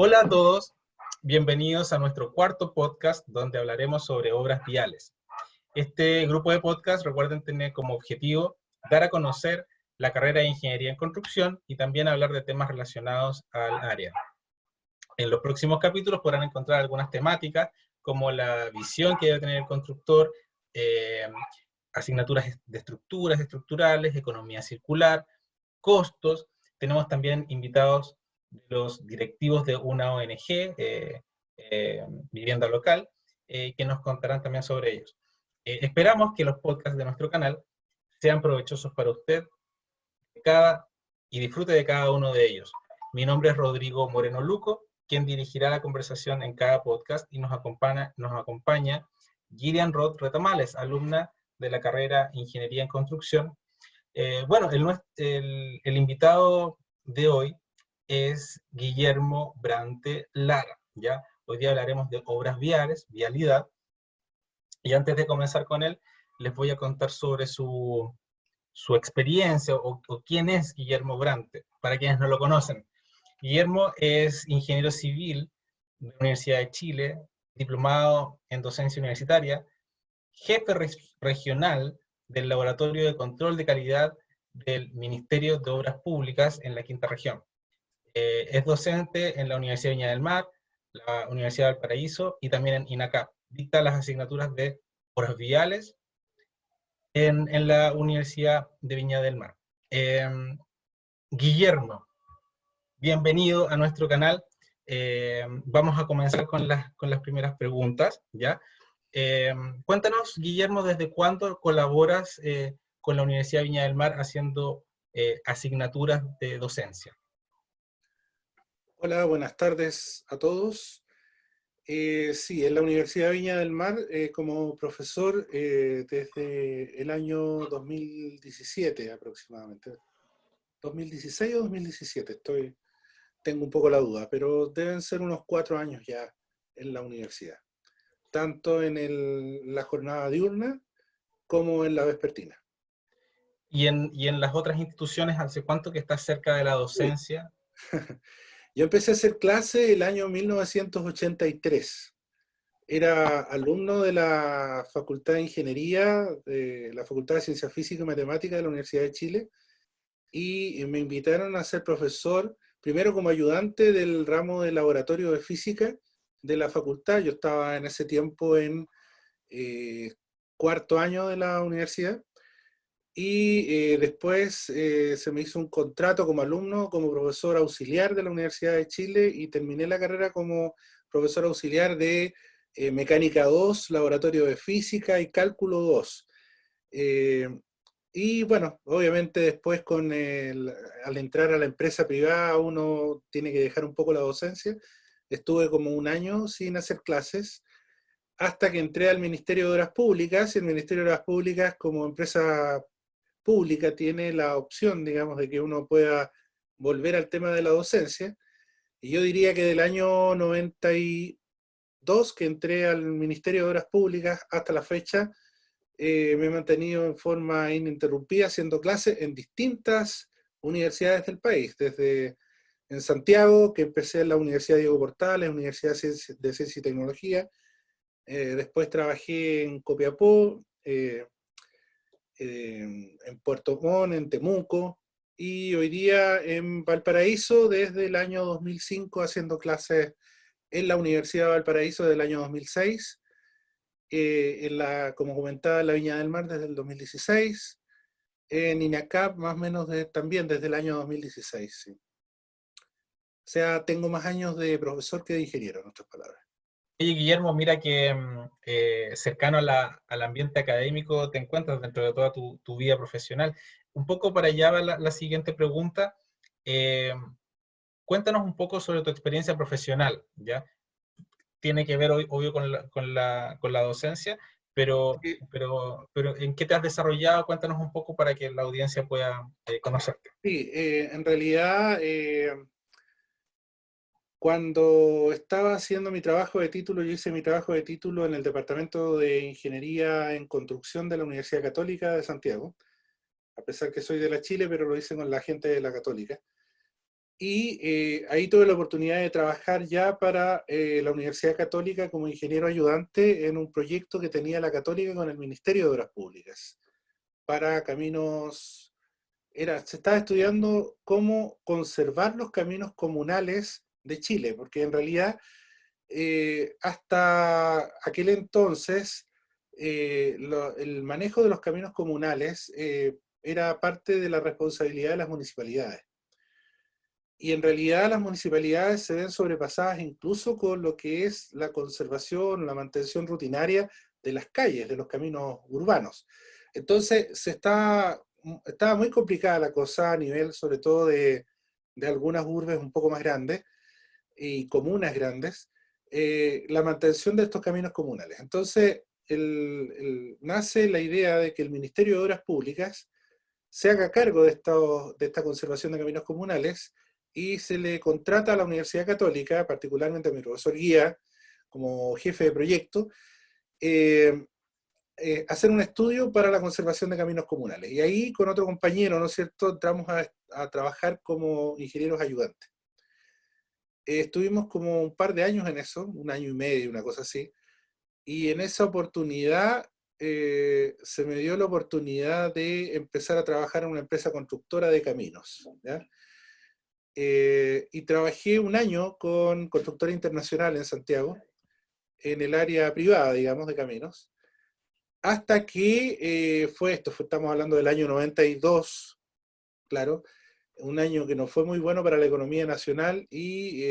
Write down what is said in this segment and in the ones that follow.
Hola a todos, bienvenidos a nuestro cuarto podcast donde hablaremos sobre obras viales. Este grupo de podcast, recuerden, tener como objetivo dar a conocer la carrera de Ingeniería en Construcción y también hablar de temas relacionados al área. En los próximos capítulos podrán encontrar algunas temáticas como la visión que debe tener el constructor, eh, asignaturas de estructuras estructurales, economía circular, costos. Tenemos también invitados los directivos de una ONG, Vivienda Local, que nos contarán también sobre ellos. Esperamos que los podcasts de nuestro canal sean provechosos para usted y disfrute de cada uno de ellos. Mi nombre es Rodrigo Moreno Luco, quien dirigirá la conversación en cada podcast, y nos acompaña Gillian Roth Retamales, alumna de la carrera Ingeniería en Construcción. Bueno, el invitado de hoy es Guillermo Brante Lara, ¿ya? Hoy día hablaremos de obras viales, vialidad, y antes de comenzar con él, les voy a contar sobre su experiencia o quién es Guillermo Brante, para quienes no lo conocen. Guillermo es ingeniero civil de la Universidad de Chile, diplomado en docencia universitaria, jefe regional del Laboratorio de Control de Calidad del Ministerio de Obras Públicas en la Quinta Región. Es docente en la Universidad de Viña del Mar, la Universidad de Valparaíso y también en INACAP. Dicta las asignaturas de obras viales en la Universidad de Viña del Mar. Guillermo, bienvenido a nuestro canal. Vamos a comenzar con las primeras preguntas, ¿ya? Cuéntanos, Guillermo, ¿desde cuándo colaboras con la Universidad de Viña del Mar haciendo asignaturas de docencia? Hola, buenas tardes a todos. Sí, en la Universidad de Viña del Mar, como profesor desde el año 2017 aproximadamente. 2016 o 2017, tengo un poco la duda, pero deben ser unos 4 años ya en la universidad, tanto en la jornada diurna como en la vespertina. ¿Y en las otras instituciones, hace cuánto que estás cerca de la Uy. docencia? Yo empecé a hacer clase el año 1983. Era alumno de la Facultad de Ingeniería, de la Facultad de Ciencia Física y Matemática de la Universidad de Chile, y me invitaron a ser profesor, primero como ayudante del ramo de laboratorio de física de la facultad. Yo estaba en ese tiempo en cuarto año de la universidad, y después se me hizo un contrato como alumno, como profesor auxiliar de la Universidad de Chile, y terminé la carrera como profesor auxiliar de Mecánica 2, Laboratorio de Física y Cálculo 2. Eh, y bueno, obviamente después al entrar a la empresa privada uno tiene que dejar un poco la docencia. Estuve como un año sin hacer clases, hasta que entré al Ministerio de Obras Públicas, y el Ministerio de Obras Públicas, como empresa pública, tiene la opción, digamos, de que uno pueda volver al tema de la docencia. Y yo diría que del año 92 que entré al Ministerio de Obras Públicas hasta la fecha, me he mantenido en forma ininterrumpida haciendo clases en distintas universidades del país, desde en Santiago, que empecé en la Universidad Diego Portales, Universidad de Ciencia y Tecnología. Después trabajé en Copiapó, en Puerto Montt, en Temuco, y hoy día en Valparaíso desde el año 2005, haciendo clases en la Universidad de Valparaíso desde el año 2006, como comentaba, en la Viña del Mar desde el 2016, en INACAP más o menos también desde el año 2016. Sí. O sea, tengo más años de profesor que de ingeniero, en otras palabras. Oye, Guillermo, mira que cercano al ambiente académico te encuentras dentro de toda tu vida profesional. Un poco para allá va la siguiente pregunta. Eh, Cuéntanos un poco sobre tu experiencia profesional, ¿ya? Tiene que ver, obvio, con la docencia, pero ¿en qué te has desarrollado? Cuéntanos un poco para que la audiencia pueda conocerte. Sí, en realidad, cuando estaba haciendo mi trabajo de título, yo hice mi trabajo de título en el Departamento de Ingeniería en Construcción de la Universidad Católica de Santiago, a pesar que soy de la Chile, pero lo hice con la gente de la Católica. Y ahí tuve la oportunidad de trabajar ya para la Universidad Católica como ingeniero ayudante en un proyecto que tenía la Católica con el Ministerio de Obras Públicas para caminos. Se estaba estudiando cómo conservar los caminos comunales de Chile, porque en realidad hasta aquel entonces el manejo de los caminos comunales era parte de la responsabilidad de las municipalidades. Y en realidad las municipalidades se ven sobrepasadas incluso con lo que es la conservación, la mantención rutinaria de las calles, de los caminos urbanos. Entonces estaba muy complicada la cosa a nivel sobre todo de algunas urbes un poco más grandes y comunas grandes, la mantención de estos caminos comunales. Entonces nace la idea de que el Ministerio de Obras Públicas se haga cargo de esta conservación de caminos comunales y se le contrata a la Universidad Católica, particularmente a mi profesor guía, como jefe de proyecto, eh, hacer un estudio para la conservación de caminos comunales. Y ahí con otro compañero, ¿no es cierto?, entramos a trabajar como ingenieros ayudantes. Estuvimos como un par de años en eso, un año y medio, una cosa así, y en esa oportunidad se me dio la oportunidad de empezar a trabajar en una empresa constructora de caminos, ¿ya? Y trabajé un año con Constructora Internacional en Santiago, en el área privada, digamos, de caminos, hasta que estamos hablando del año 92, claro, un año que no fue muy bueno para la economía nacional y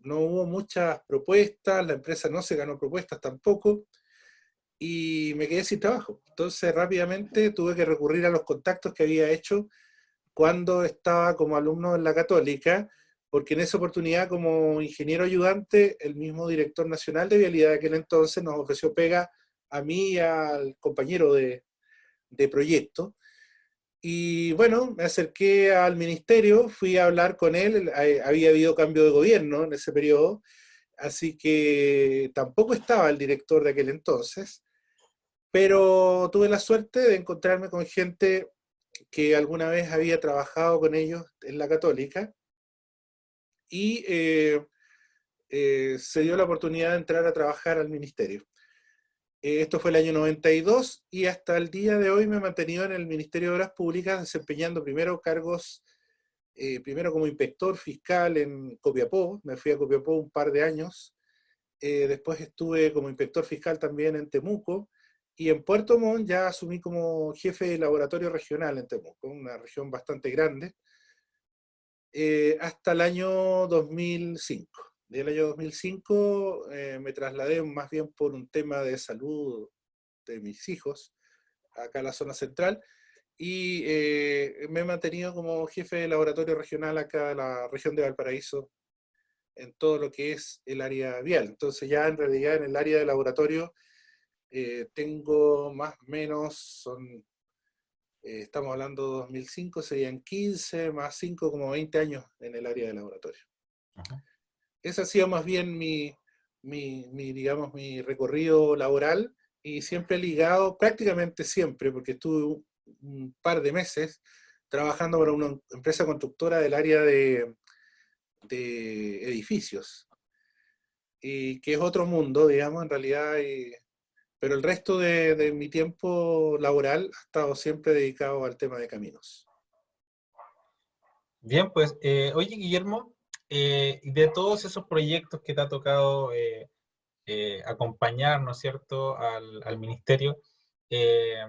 no hubo muchas propuestas, la empresa no se ganó propuestas tampoco, y me quedé sin trabajo. Entonces rápidamente tuve que recurrir a los contactos que había hecho cuando estaba como alumno en la Católica, porque en esa oportunidad como ingeniero ayudante, el mismo director nacional de vialidad de aquel entonces nos ofreció pega a mí y al compañero de proyecto. Y bueno, me acerqué al ministerio, fui a hablar con él, había habido cambio de gobierno en ese periodo, así que tampoco estaba el director de aquel entonces, pero tuve la suerte de encontrarme con gente que alguna vez había trabajado con ellos en la Católica y se dio la oportunidad de entrar a trabajar al ministerio. Esto fue el año 92 y hasta el día de hoy me he mantenido en el Ministerio de Obras Públicas desempeñando primero cargos, primero como inspector fiscal en Copiapó, me fui a Copiapó un par de años, después estuve como inspector fiscal también en Temuco, y en Puerto Montt ya asumí como jefe de laboratorio regional en Temuco, una región bastante grande, hasta el año 2005. Del año 2005 me trasladé más bien por un tema de salud de mis hijos, acá a la zona central, y me he mantenido como jefe de laboratorio regional acá en la región de Valparaíso, en todo lo que es el área vial. Entonces ya en realidad en el área de laboratorio tengo más o menos, estamos hablando de 2005, serían 15 más 5, como 20 años en el área de laboratorio. Ajá. Ese ha sido más bien digamos, mi recorrido laboral, y siempre ligado, prácticamente siempre, porque estuve un par de meses trabajando para una empresa constructora del área de edificios, y que es otro mundo, digamos, en realidad, pero el resto de mi tiempo laboral ha estado siempre dedicado al tema de caminos. Bien, pues, oye, Guillermo, de todos esos proyectos que te ha tocado acompañar, ¿no es cierto?, al ministerio, eh,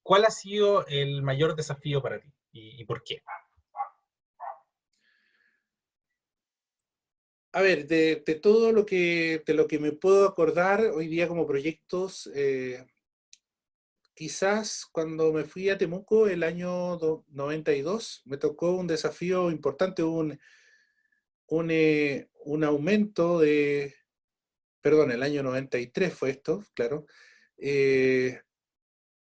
¿cuál ha sido el mayor desafío para ti y por qué? A ver, de todo de lo que me puedo acordar hoy día como proyectos, quizás cuando me fui a Temuco el año 92, me tocó un desafío importante, un aumento perdón, el año 93 fue esto, claro,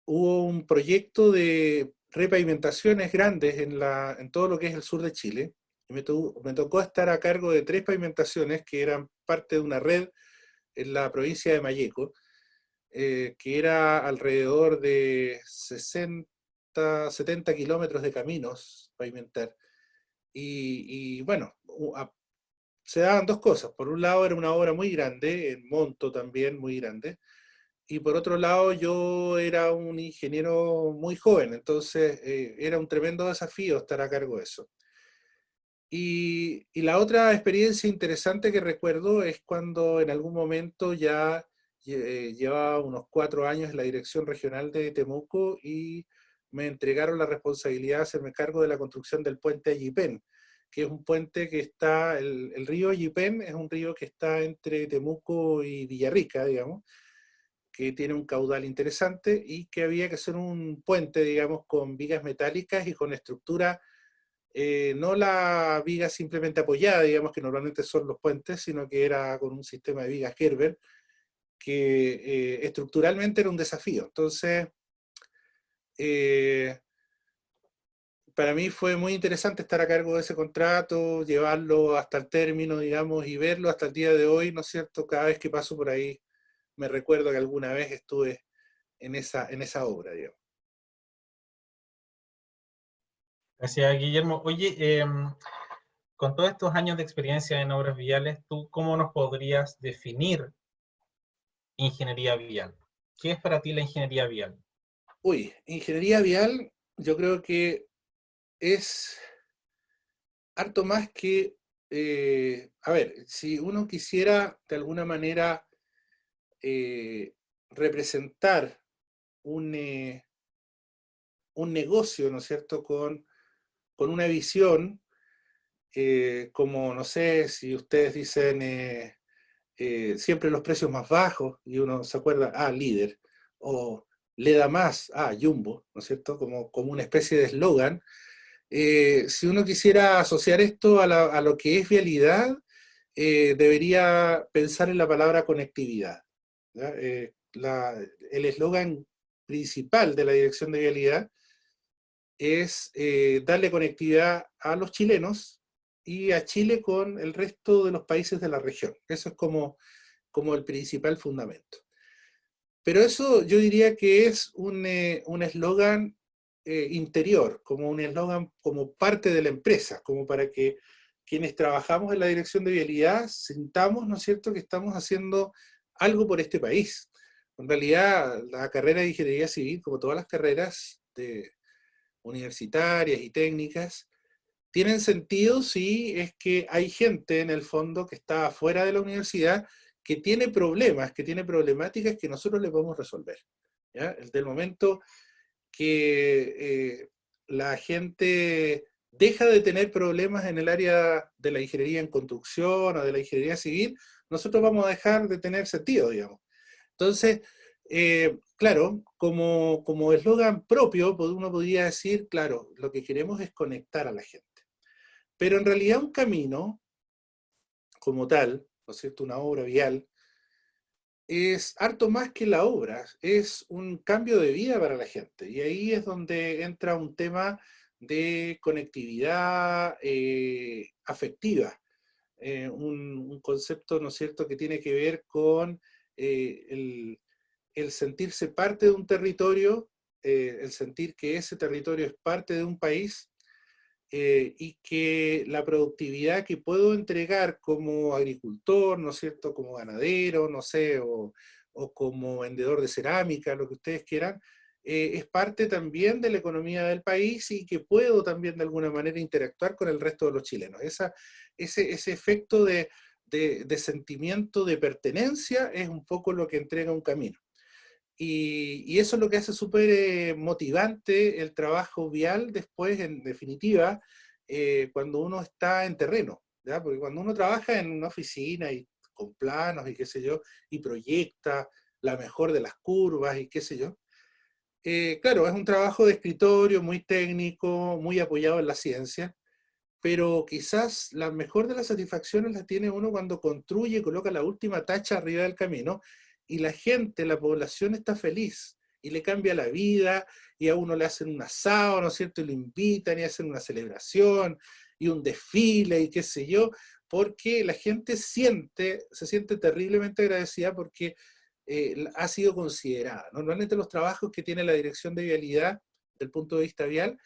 hubo un proyecto de repavimentaciones grandes en todo lo que es el sur de Chile. Y me tocó estar a cargo de 3 pavimentaciones que eran parte de una red en la provincia de Malleco, que era alrededor de 60, 70 kilómetros de caminos pavimentar. Y bueno, se daban dos cosas. Por un lado era una obra muy grande, en monto también muy grande, y por otro lado yo era un ingeniero muy joven, entonces era un tremendo desafío estar a cargo de eso. Y la otra experiencia interesante que recuerdo es cuando en algún momento ya llevaba unos 4 años en la dirección regional de Temuco y me entregaron la responsabilidad de hacerme cargo de la construcción del puente Ayipén, que es un puente que está, el río Ayipén es un río que está entre Temuco y Villarrica, digamos, que tiene un caudal interesante y que había que hacer un puente, digamos, con vigas metálicas y con estructura, no la viga simplemente apoyada, digamos que normalmente son los puentes, sino que era con un sistema de vigas Gerber, que estructuralmente era un desafío. Entonces, eh, para mí fue muy interesante estar a cargo de ese contrato, llevarlo hasta el término, digamos, y verlo hasta el día de hoy, ¿no es cierto? Cada vez que paso por ahí, me recuerdo que alguna vez estuve en esa obra, digamos. Gracias, Guillermo. Oye, con todos estos años de experiencia en obras viales, ¿tú cómo nos podrías definir ingeniería vial? ¿Qué es para ti la ingeniería vial? Uy, ingeniería vial, yo creo que es harto más que, a ver, si uno quisiera de alguna manera eh, representar un, un negocio, ¿no es cierto?, con una visión, como, no sé, si ustedes dicen siempre los precios más bajos, y uno se acuerda, líder, o le da más, Jumbo, ¿no es cierto?, como una especie de eslogan. Si uno quisiera asociar esto a lo que es vialidad, debería pensar en la palabra conectividad, ¿ya? El eslogan principal de la Dirección de Vialidad es darle conectividad a los chilenos y a Chile con el resto de los países de la región. Eso es como el principal fundamento. Pero eso yo diría que es un eslogan interior, como un eslogan como parte de la empresa, como para que quienes trabajamos en la dirección de vialidad sintamos, ¿no es cierto?, que estamos haciendo algo por este país. En realidad, la carrera de ingeniería civil, como todas las carreras universitarias y técnicas, tienen sentido si es que hay gente en el fondo que está fuera de la universidad que tiene problemas, que tiene problemáticas que nosotros le podemos resolver. ¿Ya? Desde el momento que la gente deja de tener problemas en el área de la ingeniería en construcción o de la ingeniería civil, nosotros vamos a dejar de tener sentido, digamos. Entonces, claro, como eslogan propio, uno podría decir, claro, lo que queremos es conectar a la gente. Pero en realidad un camino, como tal, ¿no es cierto?, una obra vial, es harto más que la obra, es un cambio de vida para la gente. Y ahí es donde entra un tema de conectividad afectiva, un concepto, ¿no es cierto?, que tiene que ver con el sentirse parte de un territorio, el sentir que ese territorio es parte de un país, y que la productividad que puedo entregar como agricultor, ¿no es cierto?, como ganadero, no sé, o como vendedor de cerámica, lo que ustedes quieran, es parte también de la economía del país y que puedo también de alguna manera interactuar con el resto de los chilenos. Ese efecto de sentimiento de pertenencia es un poco lo que entrega un camino. Y eso es lo que hace súper motivante el trabajo vial después, en definitiva, cuando uno está en terreno, ¿ya? Porque cuando uno trabaja en una oficina y con planos y qué sé yo, y proyecta la mejor de las curvas y qué sé yo, claro, es un trabajo de escritorio muy técnico, muy apoyado en la ciencia, pero quizás la mejor de las satisfacciones la tiene uno cuando construye, coloca la última tacha arriba del camino y la gente, la población está feliz y le cambia la vida y a uno le hacen un asado, ¿no es cierto? Y lo invitan y hacen una celebración y un desfile y qué sé yo, porque la gente se siente terriblemente agradecida porque ha sido considerada. Normalmente los trabajos que tiene la Dirección de Vialidad, del punto de vista vial,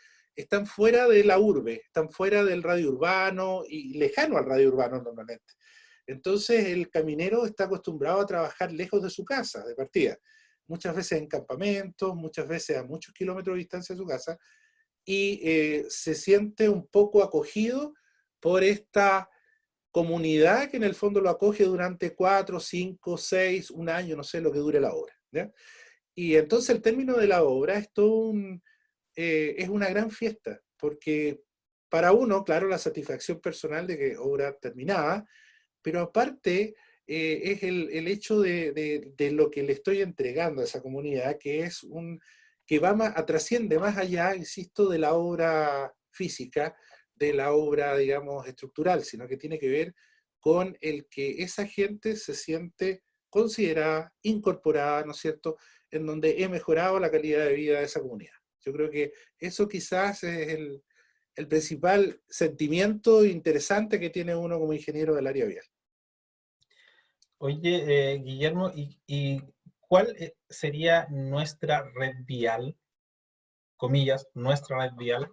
están fuera de la urbe, están fuera del radio urbano y lejano al radio urbano normalmente. Entonces el caminero está acostumbrado a trabajar lejos de su casa, de partida. Muchas veces en campamentos, muchas veces a muchos kilómetros de distancia de su casa, y se siente un poco acogido por esta comunidad que en el fondo lo acoge durante 4, 5, 6, un año, no sé lo que dure la obra, ¿ya? Y entonces el término de la obra es es una gran fiesta, porque para uno, claro, la satisfacción personal de que obra terminada, pero aparte es el hecho de lo que le estoy entregando a esa comunidad, que es que va más, trasciende más allá, insisto, de la obra física, de la obra, digamos, estructural, sino que tiene que ver con el que esa gente se siente considerada, incorporada, ¿no es cierto?, en donde he mejorado la calidad de vida de esa comunidad. Yo creo que eso quizás es el principal sentimiento interesante que tiene uno como ingeniero del área vial. Oye, Guillermo, ¿y cuál sería nuestra red vial, comillas, nuestra red vial?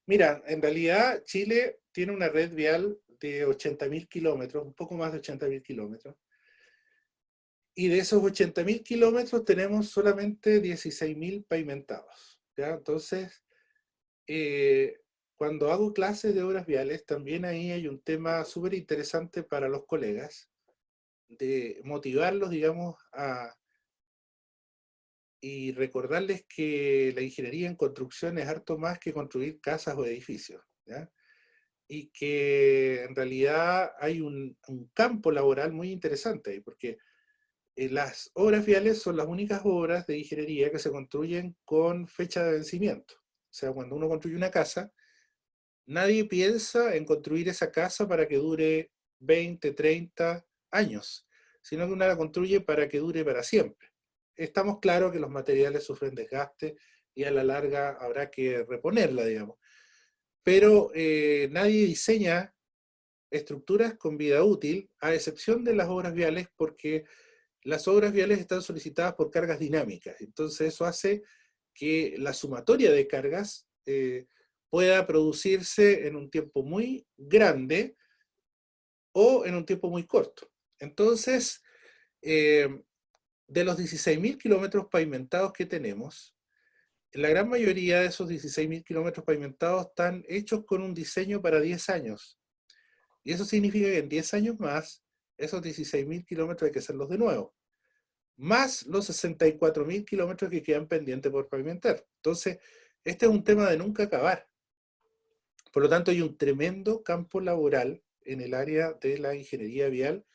Mira, en realidad Chile tiene una red vial de 80.000 kilómetros, un poco más de 80.000 kilómetros. Y de esos 80.000 kilómetros tenemos solamente 16.000 pavimentados, ¿ya? Entonces, cuando hago clases de obras viales, también ahí hay un tema súper interesante para los colegas, de motivarlos, digamos, y recordarles que la ingeniería en construcción es harto más que construir casas o edificios, ¿ya? Y que en realidad hay un campo laboral muy interesante ahí, porque las obras viales son las únicas obras de ingeniería que se construyen con fecha de vencimiento. O sea, cuando uno construye una casa, nadie piensa en construir esa casa para que dure 20, 30 años, sino que uno la construye para que dure para siempre. Estamos claros que los materiales sufren desgaste y a la larga habrá que reponerla, digamos. Pero nadie diseña estructuras con vida útil, a excepción de las obras viales, porque las obras viales están solicitadas por cargas dinámicas. Entonces eso hace que la sumatoria de cargas pueda producirse en un tiempo muy grande o en un tiempo muy corto. Entonces, de los 16.000 kilómetros pavimentados que tenemos, la gran mayoría de esos 16.000 kilómetros pavimentados están hechos con un diseño para 10 años. Y eso significa que en 10 años más, esos 16.000 kilómetros hay que hacerlos de nuevo, más los 64.000 kilómetros que quedan pendientes por pavimentar. Entonces, este es un tema de nunca acabar. Por lo tanto, hay un tremendo campo laboral en el área de la ingeniería vial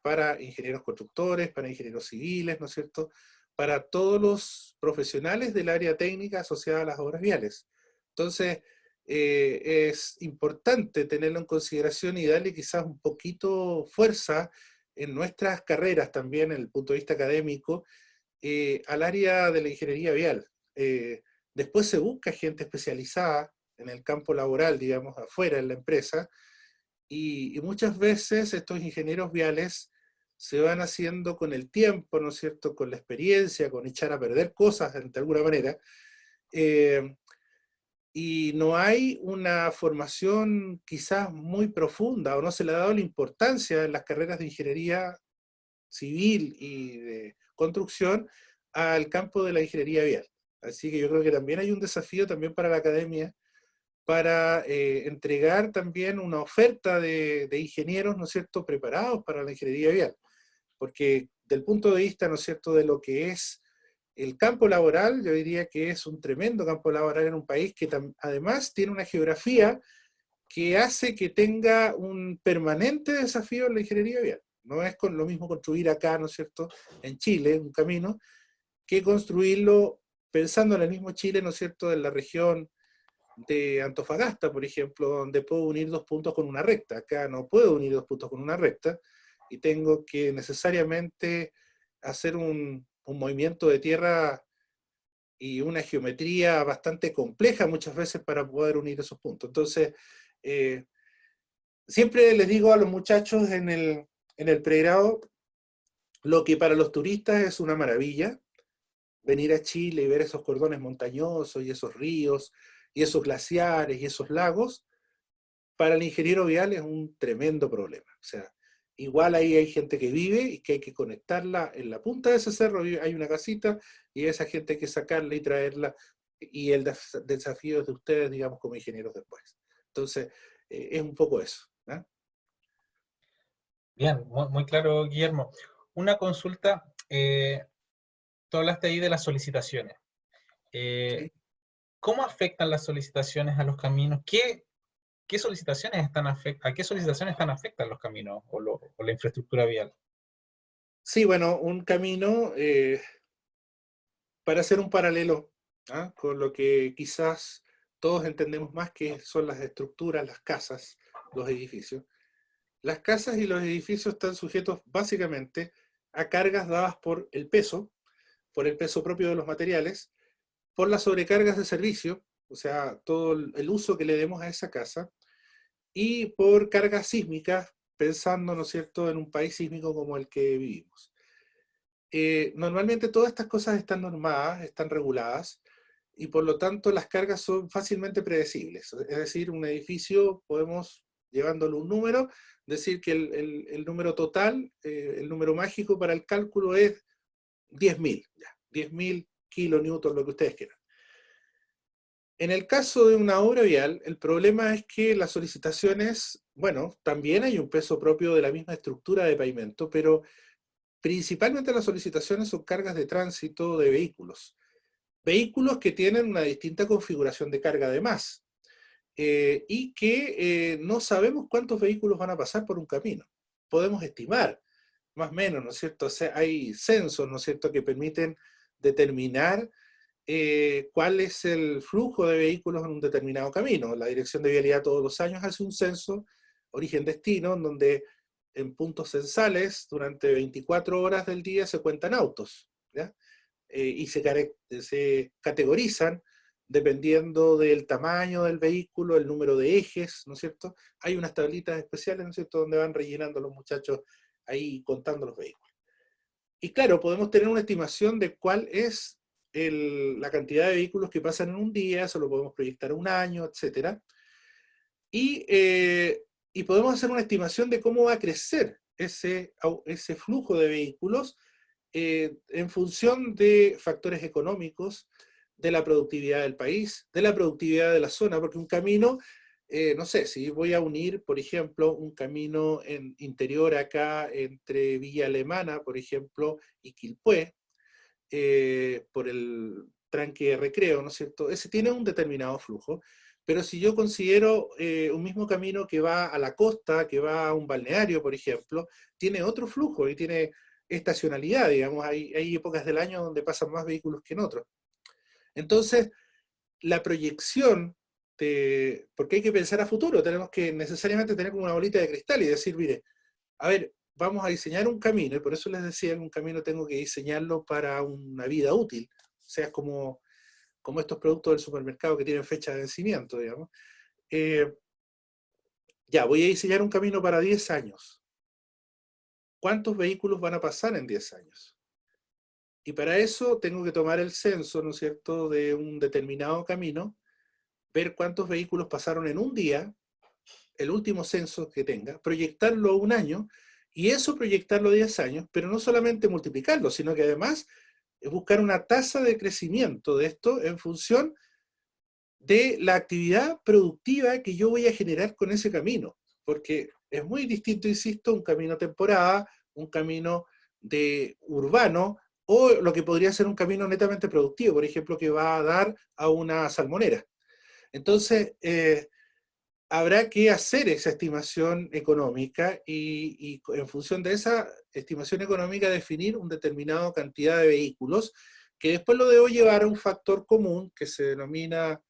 para ingenieros constructores, para ingenieros civiles, ¿no es cierto?, para todos los profesionales del área técnica asociada a las obras viales. Entonces, es importante tenerlo en consideración y darle quizás un poquito fuerza en nuestras carreras también, en el punto de vista académico, al área de la ingeniería vial. Después se busca gente especializada en el campo laboral, digamos, afuera en la empresa, y muchas veces estos ingenieros viales se van haciendo con el tiempo, ¿no es cierto?, con la experiencia, con echar a perder cosas de alguna manera, y no hay una formación quizás muy profunda, o no se le ha dado la importancia en las carreras de ingeniería civil y de construcción al campo de la ingeniería vial. Así que yo creo que también hay un desafío también para la academia para entregar también una oferta de ingenieros, ¿no es cierto?, preparados para la ingeniería vial. Porque del punto de vista, ¿no es cierto?, de lo que es el campo laboral, yo diría que es un tremendo campo laboral en un país que además tiene una geografía que hace que tenga un permanente desafío en la ingeniería vial. No es con lo mismo construir acá, ¿no es cierto?, en Chile, un camino, que construirlo pensando en el mismo Chile, ¿no es cierto?, en la región de Antofagasta, por ejemplo, donde puedo unir dos puntos con una recta. Acá no puedo unir dos puntos con una recta y tengo que necesariamente hacer un movimiento de tierra y una geometría bastante compleja muchas veces para poder unir esos puntos. Entonces, siempre les digo a los muchachos en el pregrado, lo que para los turistas es una maravilla, venir a Chile y ver esos cordones montañosos y esos ríos y esos glaciares y esos lagos, para el ingeniero vial es un tremendo problema. O sea, igual ahí hay gente que vive y que hay que conectarla en la punta de ese cerro, hay una casita y esa gente hay que sacarla y traerla, y el desafío es de ustedes, digamos, como ingenieros después. Entonces, es un poco eso, ¿no? Bien, muy claro, Guillermo. Una consulta, tú hablaste ahí de las solicitaciones. Eh, ¿Sí? ¿Cómo afectan las solicitaciones a los caminos? ¿Qué solicitaciones a qué solicitaciones están afectan los caminos o la infraestructura vial? Sí, bueno, un camino, para hacer un paralelo, ¿ah? Con lo que quizás todos entendemos más que son las estructuras, las casas, los edificios. Las casas y los edificios están sujetos básicamente a cargas dadas por el peso propio de los materiales, por las sobrecargas de servicio, o sea, todo el uso que le demos a esa casa, y por cargas sísmicas, pensando, ¿no es cierto?, en un país sísmico como el que vivimos. Normalmente todas estas cosas están normadas, están reguladas, y por lo tanto las cargas son fácilmente predecibles. Es decir, un edificio podemos, llevándole un número, decir que el número total, el número mágico para el cálculo es 10.000, 10.000 kilonewtons, lo que ustedes quieran. En el caso de una obra vial, el problema es que las solicitaciones, bueno, también hay un peso propio de la misma estructura de pavimento, pero principalmente las solicitaciones son cargas de tránsito de vehículos. Vehículos que tienen una distinta configuración de carga además, y que no sabemos cuántos vehículos van a pasar por un camino. Podemos estimar, más o menos, ¿no es cierto? O sea, hay censos, ¿no es cierto?, que permiten determinar cuál es el flujo de vehículos en un determinado camino. La Dirección de Vialidad todos los años hace un censo origen-destino, en donde en puntos censales, durante 24 horas del día se cuentan autos, ¿ya? Y se categorizan dependiendo del tamaño del vehículo, el número de ejes, ¿no es cierto? Hay unas tablitas especiales, ¿no es cierto?, donde van rellenando los muchachos ahí contando los vehículos. Y claro, podemos tener una estimación de cuál es la cantidad de vehículos que pasan en un día, eso lo podemos proyectar a un año, etcétera. Y podemos hacer una estimación de cómo va a crecer ese flujo de vehículos en función de factores económicos, de la productividad del país, de la productividad de la zona, porque un camino, no sé, si voy a unir, por ejemplo, un camino en interior acá entre Villa Alemana, por ejemplo, y Quilpué, por el tranque de Recreo, ¿no es cierto? Ese tiene un determinado flujo, pero si yo considero un mismo camino que va a la costa, que va a un balneario, por ejemplo, tiene otro flujo y tiene estacionalidad, digamos, hay épocas del año donde pasan más vehículos que en otros. Entonces, la proyección porque hay que pensar a futuro, tenemos que necesariamente tener como una bolita de cristal y decir, mire, a ver, vamos a diseñar un camino, y por eso les decía que un camino tengo que diseñarlo para una vida útil, o sea, como estos productos del supermercado que tienen fecha de vencimiento, digamos. Eh, ya, voy a diseñar un camino para 10 años. ¿Cuántos vehículos van a pasar en 10 años? Y para eso tengo que tomar el censo, ¿no es cierto?, de un determinado camino, ver cuántos vehículos pasaron en un día, el último censo que tenga, proyectarlo a un año, y eso proyectarlo a 10 años, pero no solamente multiplicarlo, sino que además buscar una tasa de crecimiento de esto en función de la actividad productiva que yo voy a generar con ese camino, porque es muy distinto, insisto, un camino temporada, un camino de urbano, o lo que podría ser un camino netamente productivo, por ejemplo, que va a dar a una salmonera. Entonces, habrá que hacer esa estimación económica y en función de esa estimación económica definir una determinada cantidad de vehículos, que después lo debo llevar a un factor común que se denomina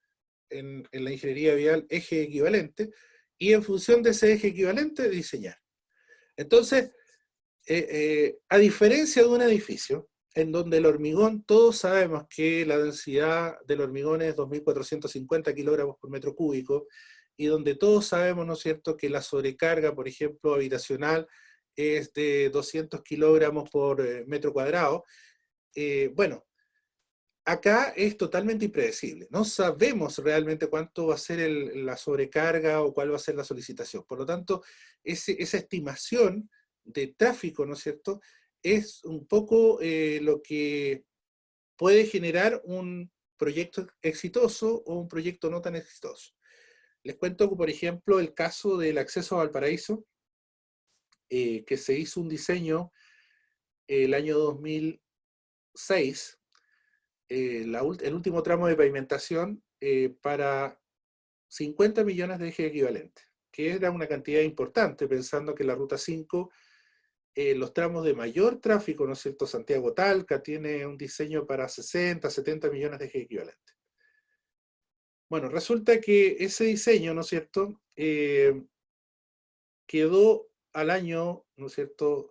en la ingeniería vial eje equivalente, y en función de ese eje equivalente diseñar. Entonces, a diferencia de un edificio, en donde el hormigón, todos sabemos que la densidad del hormigón es 2.450 kilogramos por metro cúbico, y donde todos sabemos, ¿no es cierto?, que la sobrecarga, por ejemplo, habitacional, es de 200 kilogramos por metro cuadrado. Bueno, acá es totalmente impredecible. No sabemos realmente cuánto va a ser la sobrecarga o cuál va a ser la solicitación. Por lo tanto, esa estimación de tráfico, ¿no es cierto?, es un poco lo que puede generar un proyecto exitoso o un proyecto no tan exitoso. Les cuento, por ejemplo, el caso del acceso a Valparaíso, que se hizo un diseño el año 2006, el último tramo de pavimentación para 50 millones de ejes equivalentes, que era una cantidad importante, pensando que la Ruta 5, los tramos de mayor tráfico, ¿no es cierto?, Santiago-Talca, tiene un diseño para 60, 70 millones de ejes equivalentes. Bueno, resulta que ese diseño, ¿no es cierto?, quedó al año, ¿no es cierto?,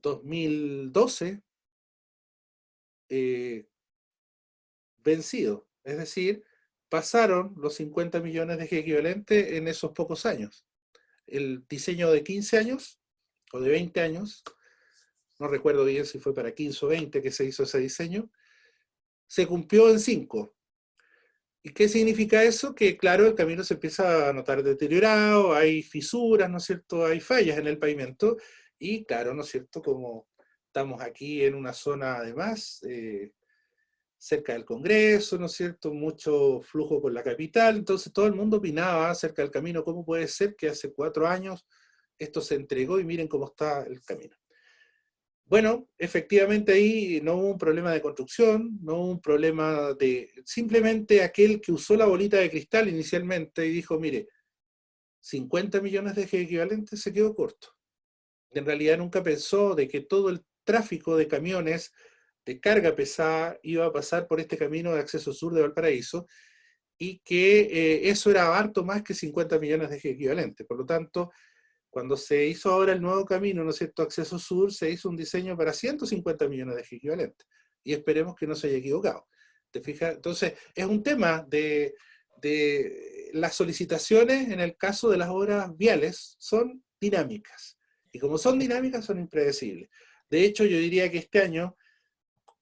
2012 vencido. Es decir, pasaron los 50 millones de ejes equivalentes en esos pocos años. El diseño de 15 años o de 20 años, no recuerdo bien si fue para 15 o 20 que se hizo ese diseño, se cumplió en 5. ¿Y qué significa eso? Que claro, el camino se empieza a notar deteriorado, hay fisuras, ¿no es cierto? Hay fallas en el pavimento y claro, ¿no es cierto? Como estamos aquí en una zona además cerca del Congreso, ¿no es cierto? Mucho flujo con la capital, entonces todo el mundo opinaba acerca del camino, ¿cómo puede ser que hace 4 años esto se entregó y miren cómo está el camino? Bueno, efectivamente ahí no hubo un problema de construcción, no hubo un problema de... Simplemente aquel que usó la bolita de cristal inicialmente y dijo, mire, 50 millones de ejes equivalentes se quedó corto. En realidad nunca pensó de que todo el tráfico de camiones de carga pesada iba a pasar por este camino de acceso sur de Valparaíso y que eso era harto más que 50 millones de ejes equivalentes. Por lo tanto, cuando se hizo ahora el nuevo camino, ¿no es cierto?, acceso sur, se hizo un diseño para 150 millones de ejes equivalentes. Y esperemos que no se haya equivocado. ¿Te fijas? Entonces, es un tema de las solicitaciones en el caso de las obras viales son dinámicas. Y como son dinámicas, son impredecibles. De hecho, yo diría que este año,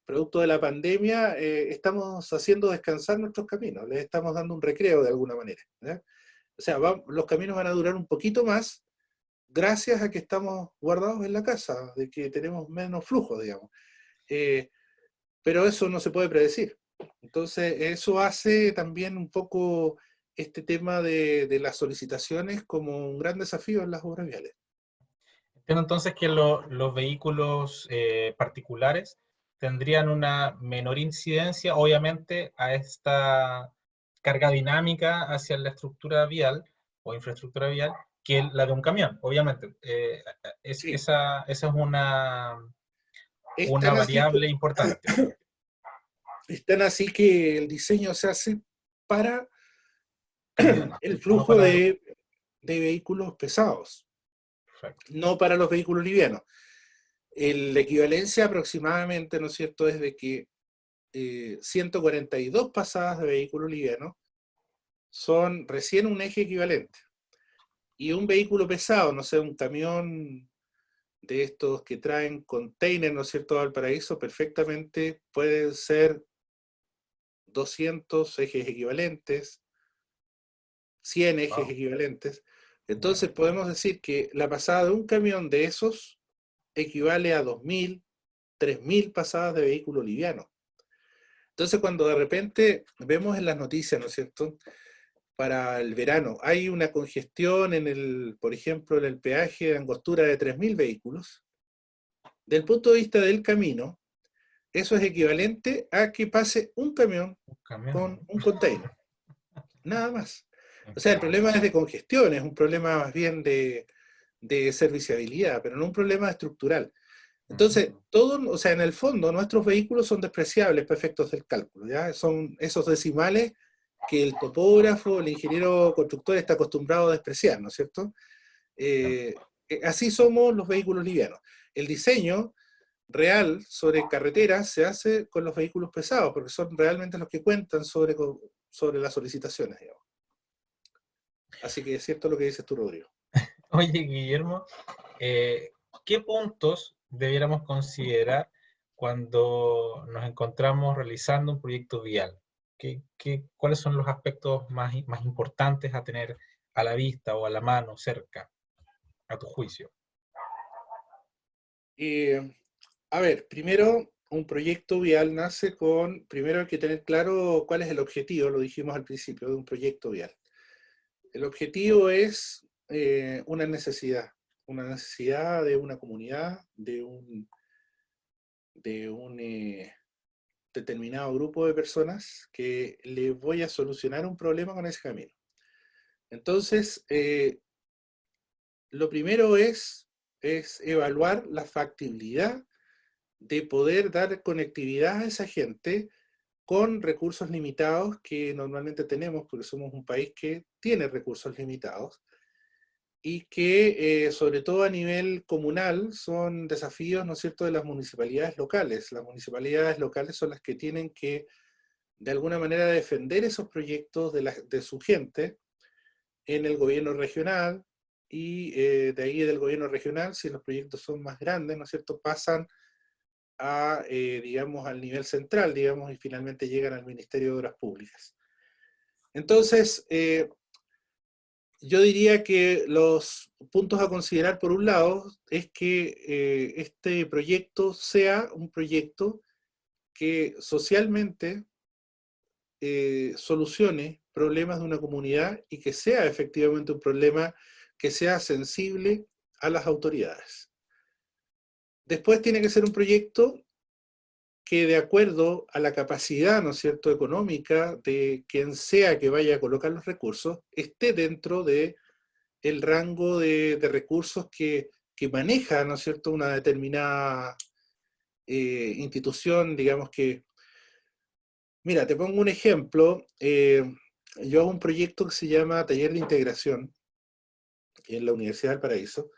producto de la pandemia, estamos haciendo descansar nuestros caminos, les estamos dando un recreo de alguna manera, ¿ya? O sea, los caminos van a durar un poquito más, gracias a que estamos guardados en la casa, de que tenemos menos flujo, digamos. Eh, pero eso no se puede predecir. Entonces, eso hace también un poco este tema de las solicitaciones como un gran desafío en las obras viales. Entiendo entonces que los vehículos particulares tendrían una menor incidencia, obviamente, a esta carga dinámica hacia la estructura vial o infraestructura vial que la de un camión, obviamente. Sí, Esa es es una tan así, variable importante. es tan así que el diseño se hace para el No flujo para... de vehículos pesados, Perfecto. no para los vehículos livianos. La equivalencia aproximadamente, ¿no es cierto?, es de que 142 pasadas de vehículos livianos son recién un eje equivalente. Y un vehículo pesado, no sé, un camión de estos que traen container, ¿no es cierto?, al paraíso, perfectamente pueden ser 200 ejes equivalentes, 100 ejes Wow. equivalentes. Ya. Entonces podemos decir que la pasada de un camión de esos equivale a 2000, 3000 pasadas de vehículo liviano. Entonces cuando de repente vemos en las noticias, ¿no es cierto?, para el verano hay una congestión por ejemplo, en el peaje de Angostura de 3000 vehículos, del punto de vista del camino, eso es equivalente a que pase un camión Un camión. con un container, nada más. O sea, el problema Increíble. es de congestión, es un problema más bien de serviciabilidad, pero no un problema estructural. Entonces, Ujú. todo, o sea, en el fondo, nuestros vehículos son despreciables para efectos del cálculo, ¿ya? Son esos decimales que el topógrafo, el ingeniero constructor está acostumbrado a despreciar, ¿no es cierto? Ya. Eh, Así somos los vehículos livianos. El diseño real sobre carreteras se hace con los vehículos pesados, porque son realmente los que cuentan sobre las solicitaciones, digamos. Así que es cierto lo que dices tú, Rodrigo. Oye, Guillermo, eh, ¿qué puntos debiéramos considerar cuando nos encontramos realizando un proyecto vial? ¿Cuáles son los aspectos más importantes a tener a la vista o a la mano, cerca, a tu juicio? A ver, primero, un proyecto vial nace con, primero hay que tener claro cuál es el objetivo, lo dijimos al principio, de un proyecto vial. El objetivo es una necesidad de una comunidad, de un determinado grupo de personas que le voy a solucionar un problema con ese camino. Entonces, lo primero es evaluar la factibilidad de poder dar conectividad a esa gente con recursos limitados que normalmente tenemos, porque somos un país que tiene recursos limitados, y que sobre todo a nivel comunal son desafíos, ¿no es cierto?, de las municipalidades locales. Las municipalidades locales son las que tienen que, de alguna manera, defender esos proyectos de su gente en el gobierno regional, y de ahí del gobierno regional, si los proyectos son más grandes, ¿no es cierto?, pasan a, digamos, al nivel central, digamos, y finalmente llegan al Ministerio de Obras Públicas. Entonces, yo diría que los puntos a considerar, por un lado, es que este proyecto sea un proyecto que socialmente solucione problemas de una comunidad y que sea efectivamente un problema que sea sensible a las autoridades. Después tiene que ser un proyecto que, de acuerdo a la capacidad, ¿no es cierto?, económica de quien sea que vaya a colocar los recursos, esté dentro de el rango de recursos que maneja, ¿no es cierto?, una determinada institución, digamos que... Mira, te pongo un ejemplo. Yo hago un proyecto que se llama Taller de Integración en la Universidad del Paraíso,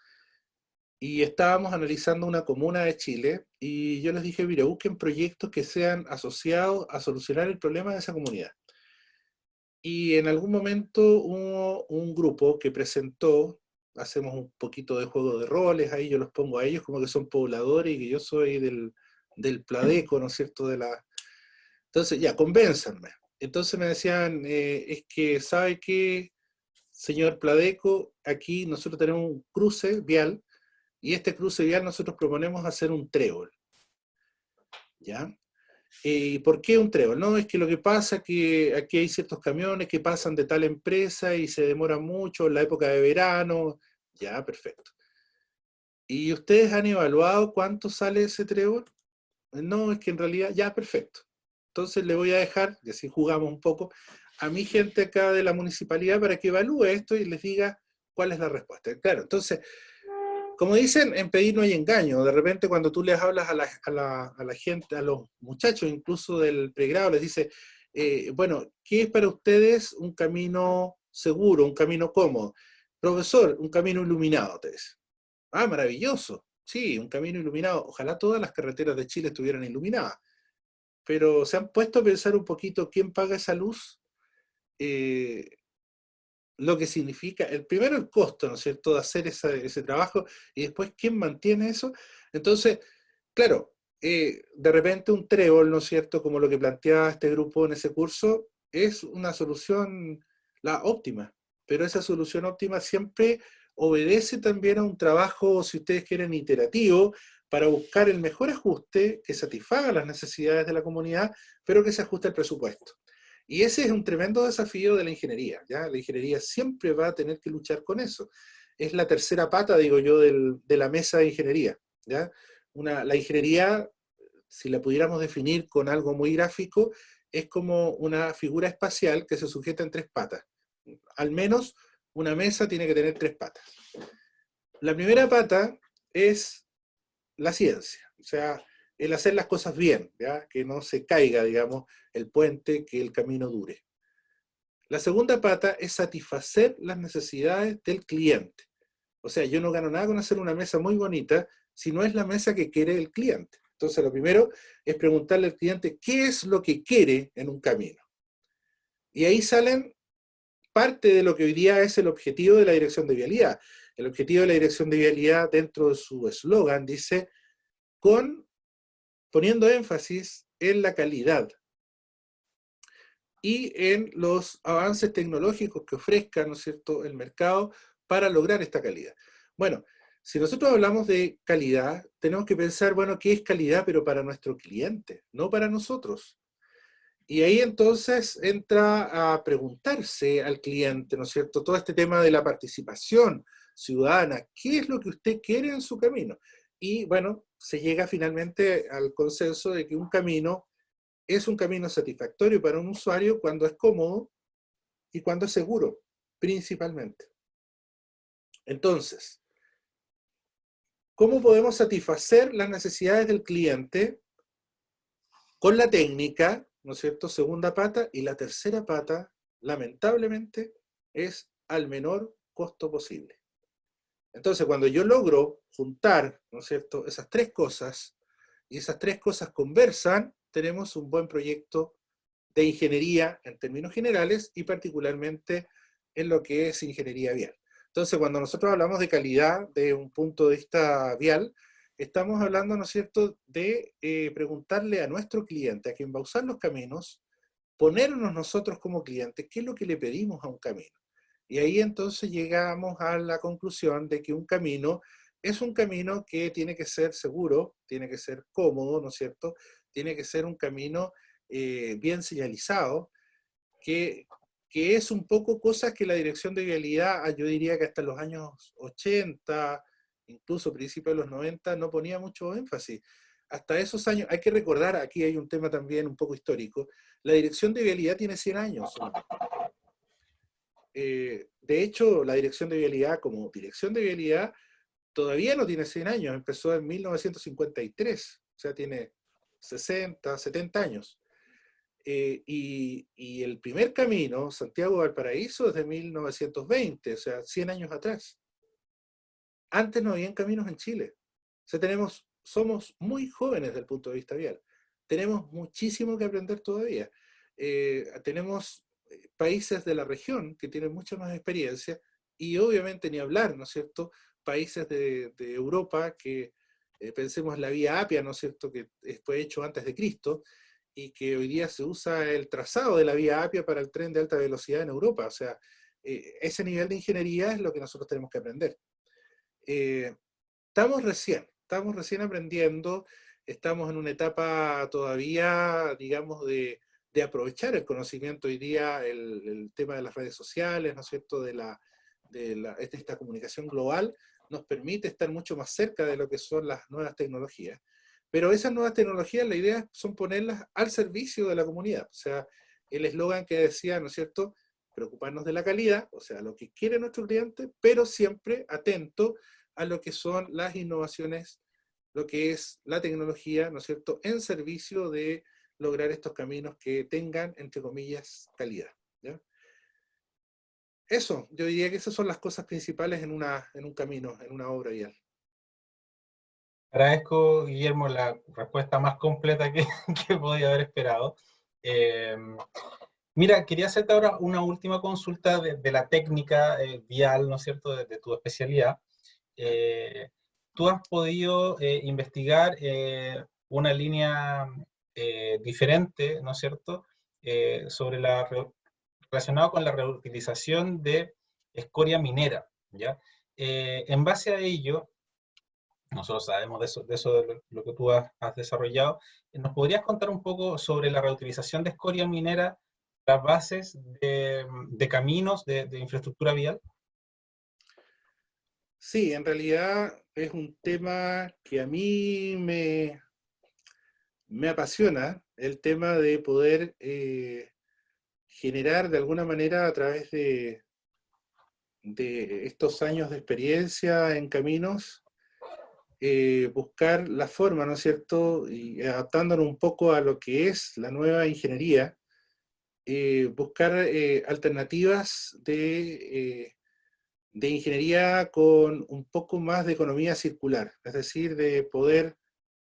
y estábamos analizando una comuna de Chile, y yo les dije, mira, busquen proyectos que sean asociados a solucionar el problema de esa comunidad. Y en algún momento hubo un grupo que presentó, hacemos un poquito de juego de roles, ahí yo los pongo a ellos como que son pobladores y que yo soy del Pladeco, ¿no es cierto? Entonces, ya, convénzanme. Entonces me decían, es que, ¿sabe qué, señor Pladeco? Aquí nosotros tenemos un cruce vial, y este cruce vial nosotros proponemos hacer un trébol, ¿ya? ¿Y por qué un trébol? No, es que lo que pasa es que aquí hay ciertos camiones que pasan de tal empresa y se demoran mucho en la época de verano. Ya, perfecto. ¿Y ustedes han evaluado cuánto sale ese trébol? No, es que en realidad, ya, perfecto. Entonces le voy a dejar, y así jugamos un poco, a mi gente acá de la municipalidad para que evalúe esto y les diga cuál es la respuesta. Claro, entonces, como dicen, en pedir no hay engaño. De repente cuando tú les hablas a la gente, a los muchachos incluso del pregrado, les dice, bueno, ¿qué es para ustedes un camino seguro, un camino cómodo? Profesor, un camino iluminado, te dice. Ah, maravilloso. Sí, un camino iluminado. Ojalá todas las carreteras de Chile estuvieran iluminadas. Pero ¿se han puesto a pensar un poquito quién paga esa luz? Eh, lo que significa, primero el costo, ¿no es cierto?, de hacer ese trabajo, y después quién mantiene eso. Entonces, claro, de repente un trébol, ¿no es cierto?, como lo que planteaba este grupo en ese curso, es una solución la óptima, pero esa solución óptima siempre obedece también a un trabajo, si ustedes quieren, iterativo, para buscar el mejor ajuste que satisfaga las necesidades de la comunidad, pero que se ajuste al presupuesto. Y ese es un tremendo desafío de la ingeniería, ¿ya? La ingeniería siempre va a tener que luchar con eso. Es la tercera pata, digo yo, de la mesa de ingeniería, ¿ya? La ingeniería, si la pudiéramos definir con algo muy gráfico, es como una figura espacial que se sujeta en tres patas. Al menos una mesa tiene que tener tres patas. La primera pata es la ciencia, o sea, el hacer las cosas bien, ¿ya? Que no se caiga, digamos, el puente, que el camino dure. La segunda pata es satisfacer las necesidades del cliente. O sea, yo no gano nada con hacer una mesa muy bonita si no es la mesa que quiere el cliente. Entonces, lo primero es preguntarle al cliente qué es lo que quiere en un camino. Y ahí salen parte de lo que hoy día es el objetivo de la Dirección de Vialidad. El objetivo de la Dirección de Vialidad, dentro de su eslogan, dice: con poniendo énfasis en la calidad y en los avances tecnológicos que ofrezca, ¿no es cierto?, el mercado para lograr esta calidad. Bueno, si nosotros hablamos de calidad, tenemos que pensar, bueno, ¿qué es calidad pero para nuestro cliente, no para nosotros? Y ahí entonces entra a preguntarse al cliente, ¿no es cierto?, todo este tema de la participación ciudadana, ¿qué es lo que usted quiere en su camino? Y bueno, se llega finalmente al consenso de que un camino es un camino satisfactorio para un usuario cuando es cómodo y cuando es seguro, principalmente. Entonces, ¿cómo podemos satisfacer las necesidades del cliente con la técnica, ¿no es cierto? Segunda pata, y la tercera pata, lamentablemente, es al menor costo posible. Entonces, cuando yo logro juntar, ¿no es cierto?, esas tres cosas, y esas tres cosas conversan, tenemos un buen proyecto de ingeniería en términos generales y particularmente en lo que es ingeniería vial. Entonces, cuando nosotros hablamos de calidad de un punto de vista vial, estamos hablando, ¿no es cierto?, de preguntarle a nuestro cliente, a quien va a usar los caminos, ponernos nosotros como clientes, ¿qué es lo que le pedimos a un camino? Y ahí entonces llegamos a la conclusión de que un camino es un camino que tiene que ser seguro, tiene que ser cómodo, ¿no es cierto? Tiene que ser un camino bien señalizado, que, que es un poco cosas que la dirección de vialidad, yo diría que hasta los años 80, incluso principios de los 90, no ponía mucho énfasis. Hasta esos años, hay que recordar, aquí hay un tema también un poco histórico, la dirección de vialidad tiene 100 años. De hecho, la dirección de vialidad como dirección de vialidad todavía no tiene 100 años, empezó en 1953, o sea, tiene 60, 70 años. Y el primer camino, Santiago-Valparaíso, es de 1920, o sea, 100 años atrás. Antes no habían caminos en Chile. O sea, somos muy jóvenes desde el punto de vista vial. Tenemos muchísimo que aprender todavía. Tenemos países de la región que tienen mucha más experiencia y obviamente ni hablar, ¿no es cierto? Países de Europa que pensemos en la vía Apia, ¿no es cierto? Que fue hecho antes de Cristo y que hoy día se usa el trazado de la vía Apia para el tren de alta velocidad en Europa. O sea, ese nivel de ingeniería es lo que nosotros tenemos que aprender. Eh, estamos recién aprendiendo, estamos en una etapa todavía, digamos, de aprovechar el conocimiento hoy día, el tema de las redes sociales, ¿no es cierto?, de esta comunicación global, nos permite estar mucho más cerca de lo que son las nuevas tecnologías. Pero esas nuevas tecnologías, la idea son ponerlas al servicio de la comunidad. O sea, el eslogan que decía, ¿no es cierto?, preocuparnos de la calidad, o sea, lo que quiere nuestro cliente, pero siempre atento a lo que son las innovaciones, lo que es la tecnología, ¿no es cierto?, en servicio de lograr estos caminos que tengan, entre comillas, calidad. ¿Ya? Eso, yo diría que esas son las cosas principales en un camino, en una obra vial. Agradezco, Guillermo, la respuesta más completa que, que podía haber esperado. Eh, Mira, quería hacerte ahora una última consulta de la técnica vial, ¿no es cierto?, de tu especialidad. Eh, Tú has podido investigar una línea diferente, ¿no es cierto?, sobre relacionado con la reutilización de escoria minera, ¿ya? En base a ello, nosotros sabemos de eso de lo que tú has desarrollado. ¿Nos podrías contar un poco sobre la reutilización de escoria minera, las bases de caminos, de infraestructura vial? Sí, en realidad es un tema que a mí me apasiona, el tema de poder generar de alguna manera a través de estos años de experiencia en caminos, buscar la forma, ¿no es cierto? Y adaptándonos un poco a lo que es la nueva ingeniería, buscar alternativas de ingeniería con un poco más de economía circular, es decir, de poder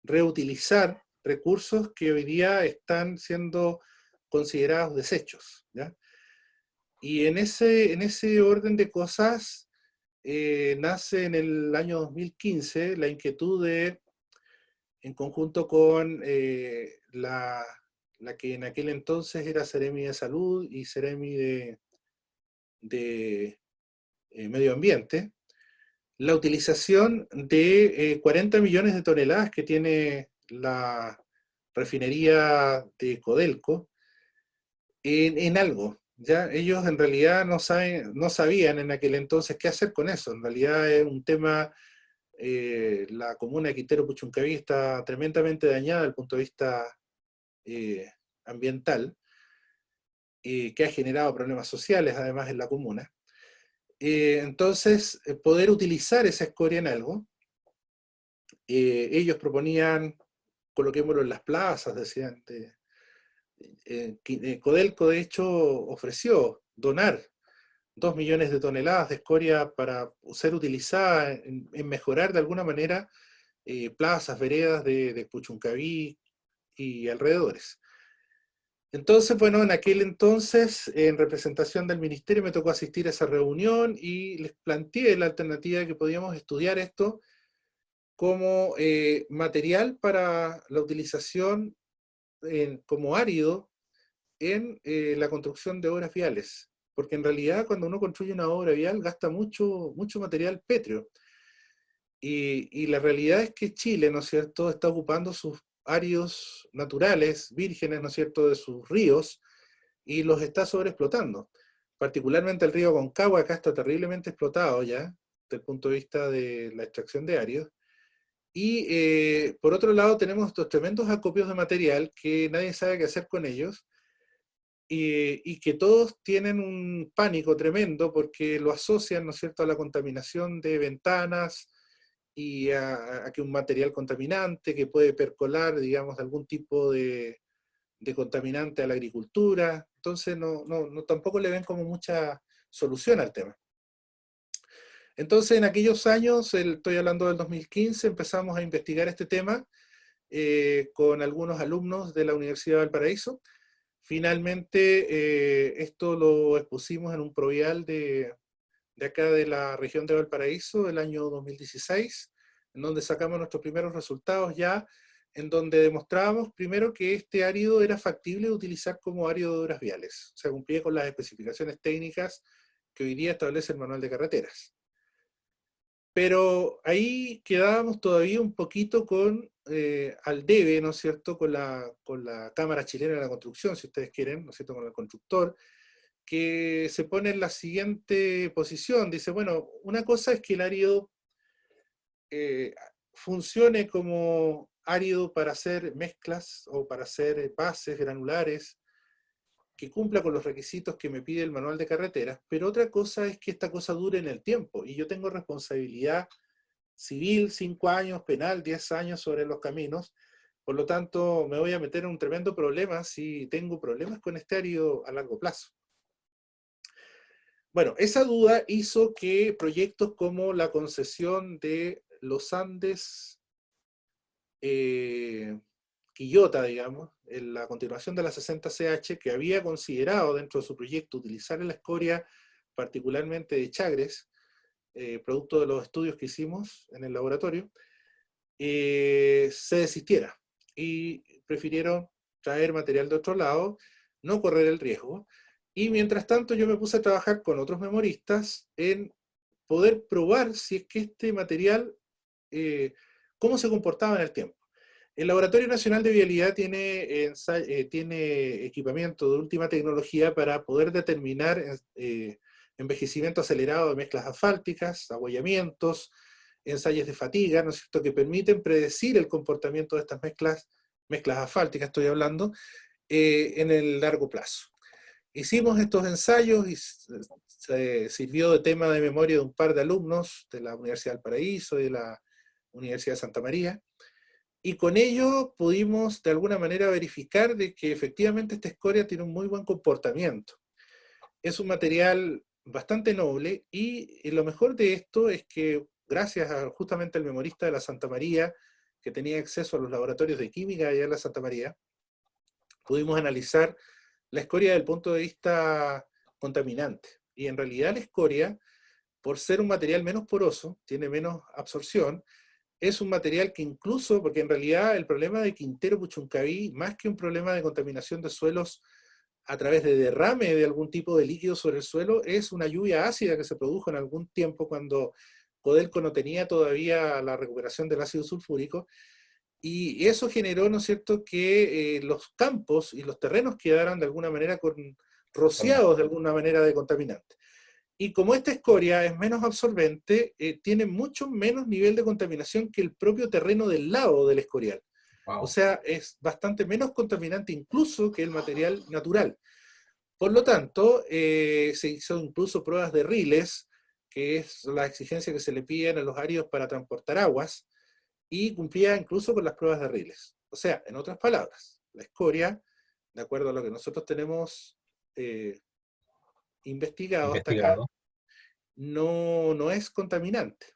reutilizar recursos que hoy día están siendo considerados desechos, ¿ya? Y en ese orden de cosas nace en el año 2015 la inquietud de en conjunto con la que en aquel entonces era Seremi de Salud y Seremi de Medio Ambiente, la utilización de 40 millones de toneladas que tiene la refinería de Codelco en algo. ¿Ya? Ellos en realidad no sabían en aquel entonces qué hacer con eso. En realidad es un tema, la comuna de Quintero Puchuncaví está tremendamente dañada desde el punto de vista ambiental, que ha generado problemas sociales además en la comuna. Entonces, poder utilizar esa escoria en algo, ellos proponían, coloquémoslo en las plazas, decían, Codelco de hecho ofreció donar 2 millones de toneladas de escoria para ser utilizada en mejorar de alguna manera plazas, veredas de Puchuncaví y alrededores. Entonces, bueno, en aquel entonces, en representación del ministerio, me tocó asistir a esa reunión y les planteé la alternativa de que podíamos estudiar esto como material para la utilización como árido en la construcción de obras viales. Porque en realidad cuando uno construye una obra vial gasta mucho, mucho material pétreo. Y la realidad es que Chile, ¿no es cierto?, está ocupando sus áridos naturales, vírgenes, ¿no es cierto?, de sus ríos, y los está sobreexplotando. Particularmente el río Aconcagua acá está terriblemente explotado ya, desde el punto de vista de la extracción de áridos. Y por otro lado tenemos estos tremendos acopios de material que nadie sabe qué hacer con ellos, y que todos tienen un pánico tremendo porque lo asocian, ¿no es cierto?, a la contaminación de ventanas y a que un material contaminante que puede percolar, digamos, algún tipo de contaminante a la agricultura. Entonces tampoco le ven como mucha solución al tema. Entonces en aquellos años, estoy hablando del 2015, empezamos a investigar este tema con algunos alumnos de la Universidad de Valparaíso. Finalmente esto lo expusimos en un provial de acá de la región de Valparaíso el año 2016, en donde sacamos nuestros primeros resultados ya, en donde demostrábamos primero que este árido era factible de utilizar como árido de obras viales. O sea, cumplía con las especificaciones técnicas que hoy día establece el manual de carreteras. Pero ahí quedábamos todavía un poquito con al debe, ¿no es cierto?, con la Cámara Chilena de la Construcción, si ustedes quieren, ¿no es cierto?, con el constructor, que se pone en la siguiente posición. Dice, bueno, una cosa es que el árido funcione como árido para hacer mezclas o para hacer bases granulares, que cumpla con los requisitos que me pide el manual de carreteras, pero otra cosa es que esta cosa dure en el tiempo, y yo tengo responsabilidad civil, 5 años, penal, 10 años sobre los caminos, por lo tanto me voy a meter en un tremendo problema si tengo problemas con este árido a largo plazo. Bueno, esa duda hizo que proyectos como la concesión de los Andes Quillota, digamos, en la continuación de la 60CH, que había considerado dentro de su proyecto utilizar la escoria particularmente de Chagres, producto de los estudios que hicimos en el laboratorio, se desistiera y prefirieron traer material de otro lado, no correr el riesgo. Y mientras tanto yo me puse a trabajar con otros memoristas en poder probar si es que este material, cómo se comportaba en el tiempo. El Laboratorio Nacional de Vialidad tiene equipamiento de última tecnología para poder determinar envejecimiento acelerado de mezclas asfálticas, abollamientos, ensayos de fatiga, ¿no es cierto?, que permiten predecir el comportamiento de estas mezclas asfálticas, estoy hablando, en el largo plazo. Hicimos estos ensayos y se sirvió de tema de memoria de un par de alumnos de la Universidad del Paraíso y de la Universidad de Santa María, y con ello pudimos de alguna manera verificar de que efectivamente esta escoria tiene un muy buen comportamiento. Es un material bastante noble, y lo mejor de esto es que gracias justamente al memorista de la Santa María, que tenía acceso a los laboratorios de química allá en la Santa María, pudimos analizar la escoria desde el punto de vista contaminante. Y en realidad la escoria, por ser un material menos poroso, tiene menos absorción, es un material que incluso, porque en realidad el problema de Quintero Puchuncaví, más que un problema de contaminación de suelos a través de derrame de algún tipo de líquido sobre el suelo, es una lluvia ácida que se produjo en algún tiempo cuando Codelco no tenía todavía la recuperación del ácido sulfúrico, y eso generó, ¿no es cierto?, que los campos y los terrenos quedaran de alguna manera rociados de alguna manera de contaminantes. Y como esta escoria es menos absorbente, tiene mucho menos nivel de contaminación que el propio terreno del lado del escorial. O Wow. sea, es bastante menos contaminante incluso que el material natural. Por lo tanto, se hizo incluso pruebas de riles, que es la exigencia que se le piden a los áridos para transportar aguas, y cumplía incluso con las pruebas de riles. O sea, en otras palabras, la escoria, de acuerdo a lo que nosotros tenemos investigado hasta acá, Investigado. no es contaminante.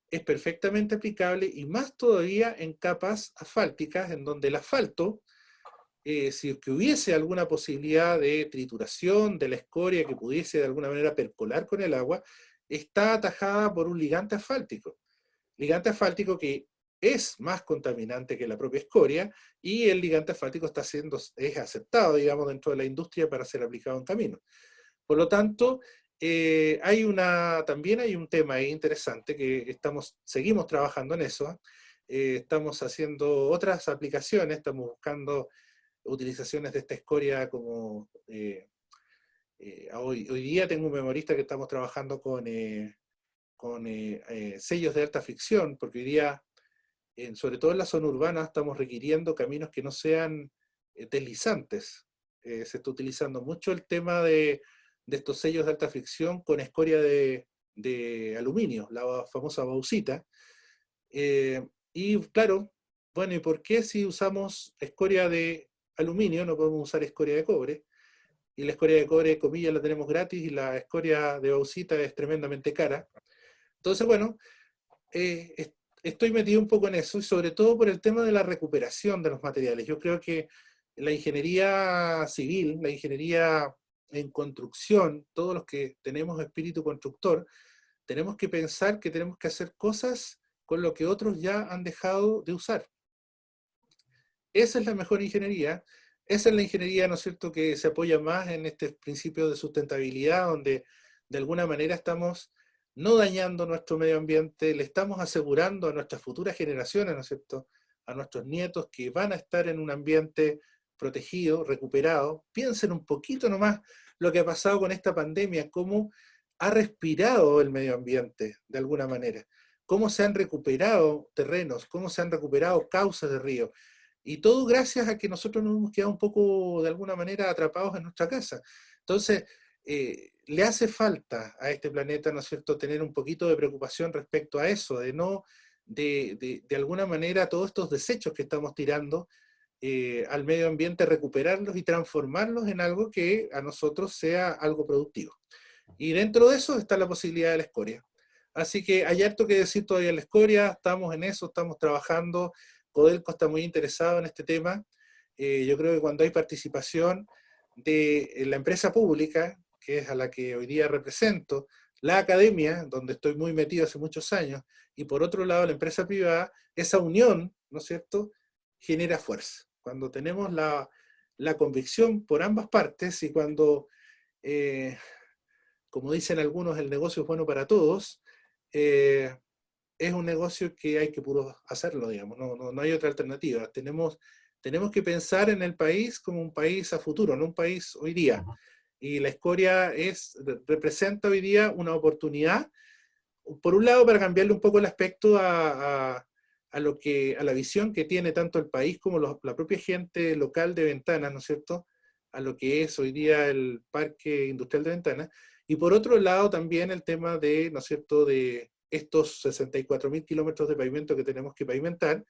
Es perfectamente aplicable y más todavía en capas asfálticas, en donde el asfalto, si es que hubiese alguna posibilidad de trituración de la escoria que pudiese de alguna manera percolar con el agua, está atajada por un ligante asfáltico. Ligante asfáltico que es más contaminante que la propia escoria, y el ligante asfáltico es aceptado, digamos, dentro de la industria para ser aplicado en caminos. Por lo tanto, también hay un tema ahí interesante que seguimos trabajando en eso. Estamos haciendo otras aplicaciones, estamos buscando utilizaciones de esta escoria como... hoy día tengo un memorista que estamos trabajando con sellos de alta fricción, porque hoy día, sobre todo en la zona urbana, estamos requiriendo caminos que no sean deslizantes. Se está utilizando mucho el tema de estos sellos de alta fricción con escoria de aluminio, la famosa bauxita. Y claro, bueno, ¿y por qué si usamos escoria de aluminio no podemos usar escoria de cobre? Y la escoria de cobre, comillas, la tenemos gratis, y la escoria de bauxita es tremendamente cara. Entonces, bueno, estoy metido un poco en eso, y sobre todo por el tema de la recuperación de los materiales. Yo creo que la ingeniería civil, la ingeniería en construcción, todos los que tenemos espíritu constructor, tenemos que pensar que tenemos que hacer cosas con lo que otros ya han dejado de usar. Esa es la mejor ingeniería. Esa es la ingeniería, ¿no es cierto?, que se apoya más en este principio de sustentabilidad, donde de alguna manera estamos no dañando nuestro medio ambiente, le estamos asegurando a nuestras futuras generaciones, ¿no es cierto?, a nuestros nietos, que van a estar en un ambiente protegido, recuperado. Piensen un poquito nomás lo que ha pasado con esta pandemia, cómo ha respirado el medio ambiente de alguna manera, cómo se han recuperado terrenos, cómo se han recuperado cauces de río. Y todo gracias a que nosotros nos hemos quedado un poco, de alguna manera, atrapados en nuestra casa. Entonces, le hace falta a este planeta, ¿no es cierto?, tener un poquito de preocupación respecto a eso, de alguna manera, todos estos desechos que estamos tirando al medio ambiente, recuperarlos y transformarlos en algo que a nosotros sea algo productivo. Y dentro de eso está la posibilidad de la escoria. Así que hay harto que decir todavía en la escoria, estamos en eso, estamos trabajando. Codelco está muy interesado en este tema. Yo creo que cuando hay participación de la empresa pública, que es a la que hoy día represento, la academia, donde estoy muy metido hace muchos años, y por otro lado la empresa privada, esa unión, ¿no es cierto?, genera fuerza. Cuando tenemos la convicción por ambas partes, y cuando, como dicen algunos, el negocio es bueno para todos, es un negocio que hay que puro hacerlo, digamos, no hay otra alternativa. Tenemos que pensar en el país como un país a futuro, no un país hoy día. Y la escoria representa hoy día una oportunidad, por un lado, para cambiarle un poco el aspecto a la visión que tiene tanto el país como la propia gente local de Ventanas, ¿no es cierto?, a lo que es hoy día el Parque Industrial de Ventanas. Y por otro lado también el tema de, ¿no es cierto?, de estos 64.000 kilómetros de pavimento que tenemos que pavimentar,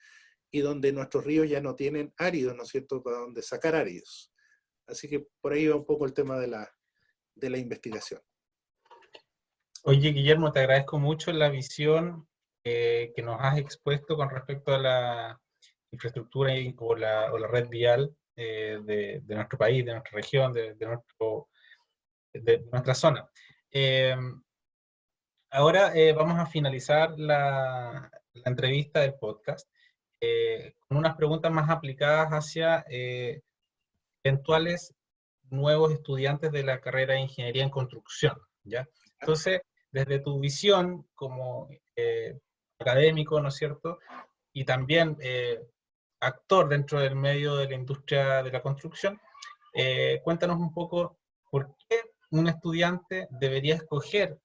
y donde nuestros ríos ya no tienen áridos, ¿no es cierto?, para donde sacar áridos. Así que por ahí va un poco el tema de la investigación. Oye, Guillermo, te agradezco mucho la visión que nos has expuesto con respecto a la infraestructura o la red vial de nuestro país, de nuestra región, de nuestra zona. Ahora vamos a finalizar la entrevista del podcast, con unas preguntas más aplicadas hacia eventuales nuevos estudiantes de la carrera de Ingeniería en Construcción, ¿ya? Entonces, desde tu visión como académico, ¿no es cierto? Y también actor dentro del medio de la industria de la construcción, cuéntanos un poco por qué un estudiante debería escoger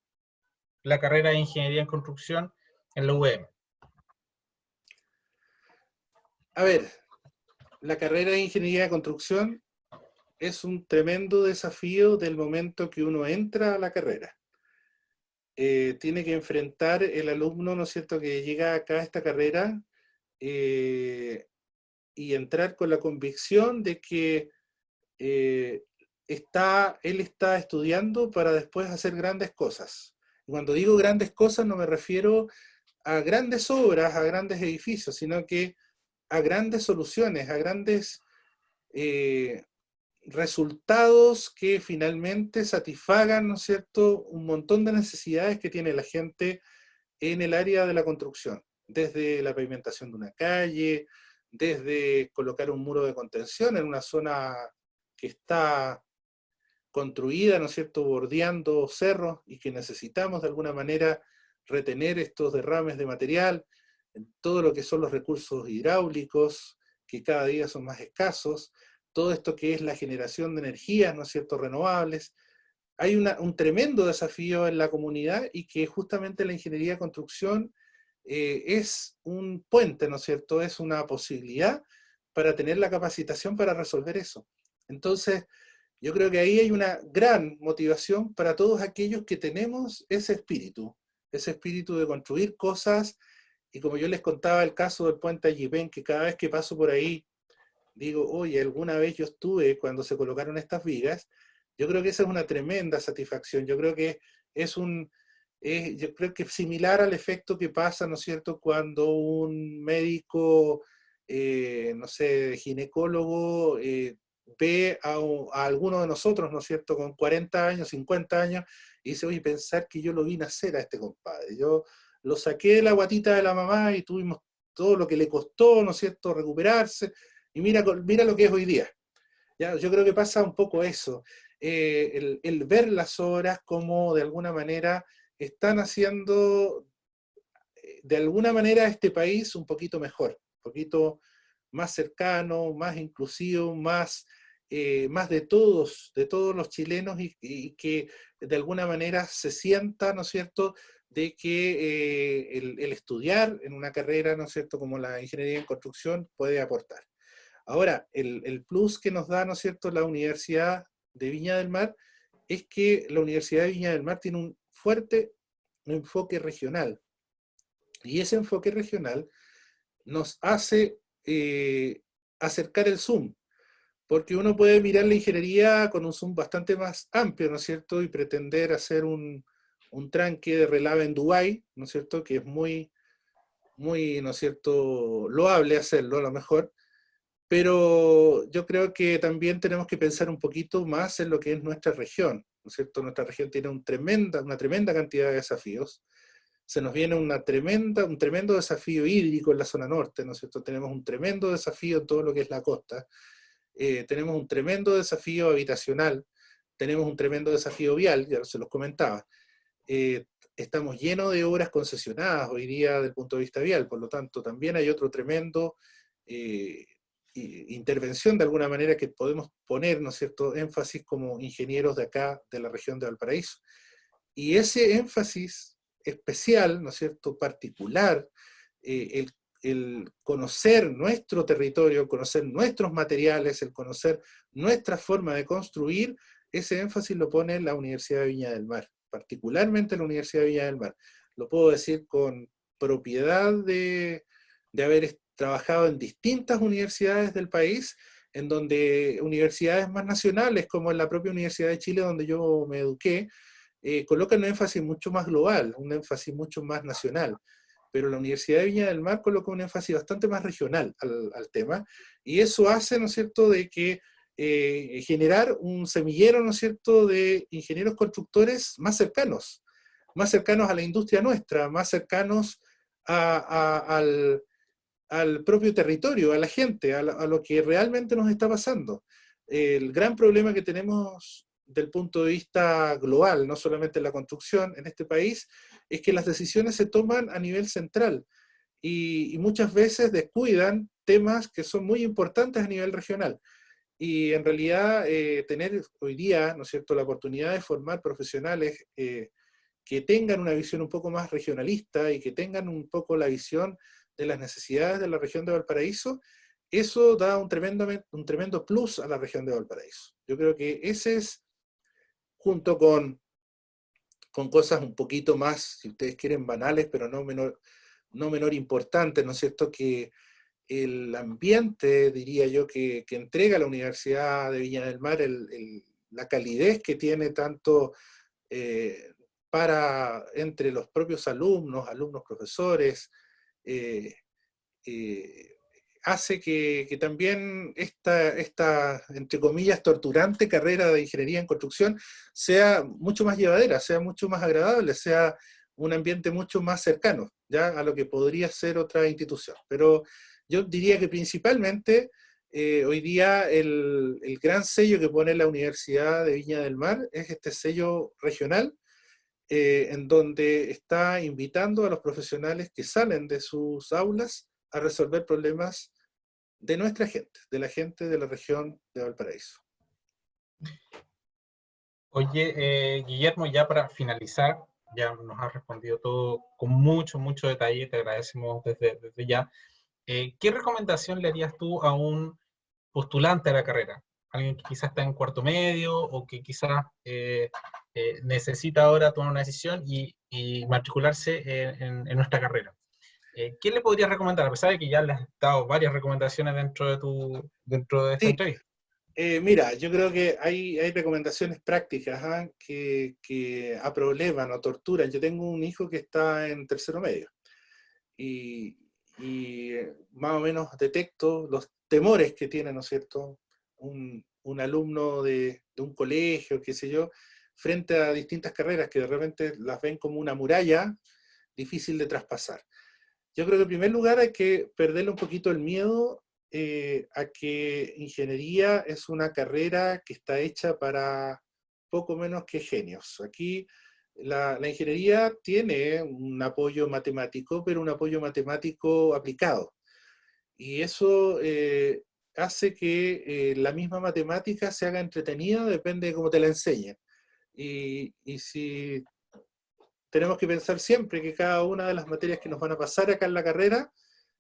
la carrera de Ingeniería en Construcción en la UEM. A ver, la carrera de Ingeniería de Construcción es un tremendo desafío del momento que uno entra a la carrera. Tiene que enfrentar el alumno, ¿no es cierto?, que llega acá a esta carrera y entrar con la convicción de que él está estudiando para después hacer grandes cosas. Y cuando digo grandes cosas no me refiero a grandes obras, a grandes edificios, sino que a grandes soluciones, a grandes resultados que finalmente satisfagan, ¿no es cierto?, un montón de necesidades que tiene la gente en el área de la construcción, desde la pavimentación de una calle, desde colocar un muro de contención en una zona que está construida, ¿no es cierto?, bordeando cerros y que necesitamos de alguna manera retener estos derrames de material, en todo lo que son los recursos hidráulicos, que cada día son más escasos, todo esto que es la generación de energías, ¿no es cierto?, renovables. Hay un tremendo desafío en la comunidad y que justamente la ingeniería de construcción es un puente, ¿no es cierto?, es una posibilidad para tener la capacitación para resolver eso. Entonces, yo creo que ahí hay una gran motivación para todos aquellos que tenemos ese espíritu de construir cosas, y como yo les contaba el caso del puente Allipén, que cada vez que paso por ahí, digo, oye, alguna vez yo estuve cuando se colocaron estas vigas. Yo creo que esa es una tremenda satisfacción. Yo creo que yo creo que es similar al efecto que pasa, ¿no es cierto?, cuando un médico, no sé, ginecólogo, ve a alguno de nosotros, ¿no es cierto?, con 40 años, 50 años, y dice, oye, pensar que yo lo vi nacer a este compadre. Yo lo saqué de la guatita de la mamá y tuvimos todo lo que le costó, ¿no es cierto?, recuperarse, y mira lo que es hoy día. ¿Ya? Yo creo que pasa un poco eso, el ver las obras como de alguna manera están haciendo, de alguna manera, este país un poquito mejor, un poquito más cercano, más inclusivo, más de todos los chilenos, y que de alguna manera se sienta, ¿no es cierto?, de que el estudiar en una carrera, ¿no es cierto?, como la ingeniería en construcción puede aportar. Ahora, el plus que nos da, ¿no es cierto?, la Universidad de Viña del Mar, es que la Universidad de Viña del Mar tiene un fuerte enfoque regional. Y ese enfoque regional nos hace acercar el zoom, porque uno puede mirar la ingeniería con un zoom bastante más amplio, ¿no es cierto?, y pretender hacer un tranque de relave en Dubái, ¿no es cierto?, que es muy, ¿no es cierto?, loable hacerlo a lo mejor. Pero yo creo que también tenemos que pensar un poquito más en lo que es nuestra región, ¿no es cierto? Nuestra región tiene una tremenda cantidad de desafíos. Se nos viene un tremendo desafío hídrico en la zona norte, ¿no es cierto? Tenemos un tremendo desafío en todo lo que es la costa. Tenemos un tremendo desafío habitacional. Tenemos un tremendo desafío vial, ya se los comentaba. Estamos llenos de obras concesionadas hoy día desde el punto de vista vial, por lo tanto también hay otro tremendo intervención de alguna manera que podemos poner, ¿no es cierto?, énfasis como ingenieros de acá, de la región de Valparaíso. Y ese énfasis especial, ¿no es cierto?, particular, el conocer nuestro territorio, el conocer nuestros materiales, el conocer nuestra forma de construir, ese énfasis lo pone la Universidad de Viña del Mar, particularmente la Universidad de Viña del Mar. Lo puedo decir con propiedad de haber trabajado en distintas universidades del país, en donde universidades más nacionales, como en la propia Universidad de Chile, donde yo me eduqué, colocan un énfasis mucho más global, un énfasis mucho más nacional. Pero la Universidad de Viña del Mar coloca un énfasis bastante más regional al tema, y eso hace, ¿no es cierto?, de que generar un semillero, ¿no es cierto?, de ingenieros constructores más cercanos a la industria nuestra, más cercanos al propio territorio, a la gente, a lo que realmente nos está pasando. El gran problema que tenemos del punto de vista global, no solamente en la construcción en este país, es que las decisiones se toman a nivel central y muchas veces descuidan temas que son muy importantes a nivel regional. Y en realidad tener hoy día, ¿no es cierto?, la oportunidad de formar profesionales que tengan una visión un poco más regionalista y que tengan un poco la visión de las necesidades de la región de Valparaíso, eso da un tremendo plus a la región de Valparaíso. Yo creo que ese es, junto con cosas un poquito más, si ustedes quieren, banales, pero no menor importantes, ¿no es cierto?, que el ambiente, diría yo, que entrega la Universidad de Viña del Mar, la calidez que tiene tanto entre los propios alumnos, profesores, eh, eh, hace que también esta, entre comillas, torturante carrera de ingeniería en construcción sea mucho más llevadera, sea mucho más agradable, sea un ambiente mucho más cercano, ¿ya?, a lo que podría ser otra institución. Pero yo diría que principalmente hoy día el gran sello que pone la Universidad de Viña del Mar es este sello regional, en donde está invitando a los profesionales que salen de sus aulas a resolver problemas de nuestra gente, de la gente de la región de Valparaíso. Oye, Guillermo, ya para finalizar, ya nos has respondido todo con mucho detalle, te agradecemos desde ya. ¿Qué recomendación le harías tú a un postulante a la carrera? Alguien que quizás está en cuarto medio o que quizás necesita ahora tomar una decisión y matricularse en nuestra carrera. ¿Qué le podrías recomendar? A pesar de que ya le has dado varias recomendaciones dentro de esta Sí, entrevista. mira, yo creo que hay recomendaciones prácticas, ¿ah?, que aprueban o torturan. Yo tengo un hijo que está en tercero medio y más o menos detecto los temores que tiene, ¿no es cierto?, un alumno de un colegio, qué sé yo, frente a distintas carreras que de repente las ven como una muralla difícil de traspasar. Yo creo que en primer lugar hay que perderle un poquito el miedo a que ingeniería es una carrera que está hecha para poco menos que genios. Aquí la ingeniería tiene un apoyo matemático, pero un apoyo matemático aplicado. Y eso hace que la misma matemática se haga entretenida, depende de cómo te la enseñen. Y si tenemos que pensar siempre que cada una de las materias que nos van a pasar acá en la carrera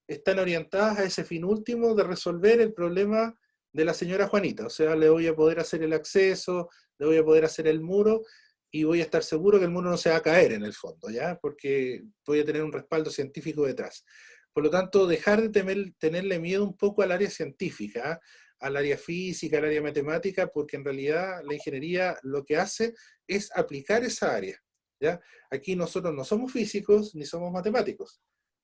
están orientadas a ese fin último de resolver el problema de la señora Juanita. O sea, le voy a poder hacer el acceso, le voy a poder hacer el muro y voy a estar seguro que el muro no se va a caer en el fondo, ¿ya? Porque voy a tener un respaldo científico detrás. Por lo tanto, dejar de tenerle miedo un poco al área científica, ¿ah?, al área física, al área matemática, porque en realidad la ingeniería lo que hace es aplicar esa área, ¿ya? Aquí nosotros no somos físicos ni somos matemáticos.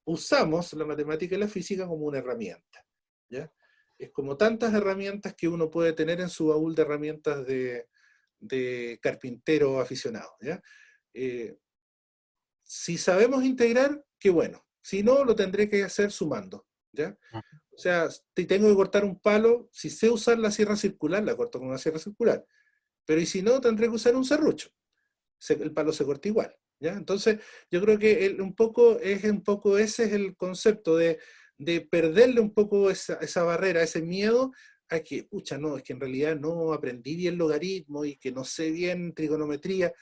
Usamos la matemática y la física como una herramienta, ¿ya? Es como tantas herramientas que uno puede tener en su baúl de herramientas de carpintero aficionado, ¿ya? Si sabemos integrar, qué bueno. Si no, lo tendré que hacer sumando, ¿ya? O sea, si tengo que cortar un palo, si sé usar la sierra circular, la corto con una sierra circular. Pero y si no, tendré que usar un serrucho. El palo se corta igual, ¿ya? Entonces, yo creo que un poco ese es el concepto de perderle un poco esa barrera, ese miedo a que, pucha, no, es que en realidad no aprendí bien logaritmo y que no sé bien trigonometría.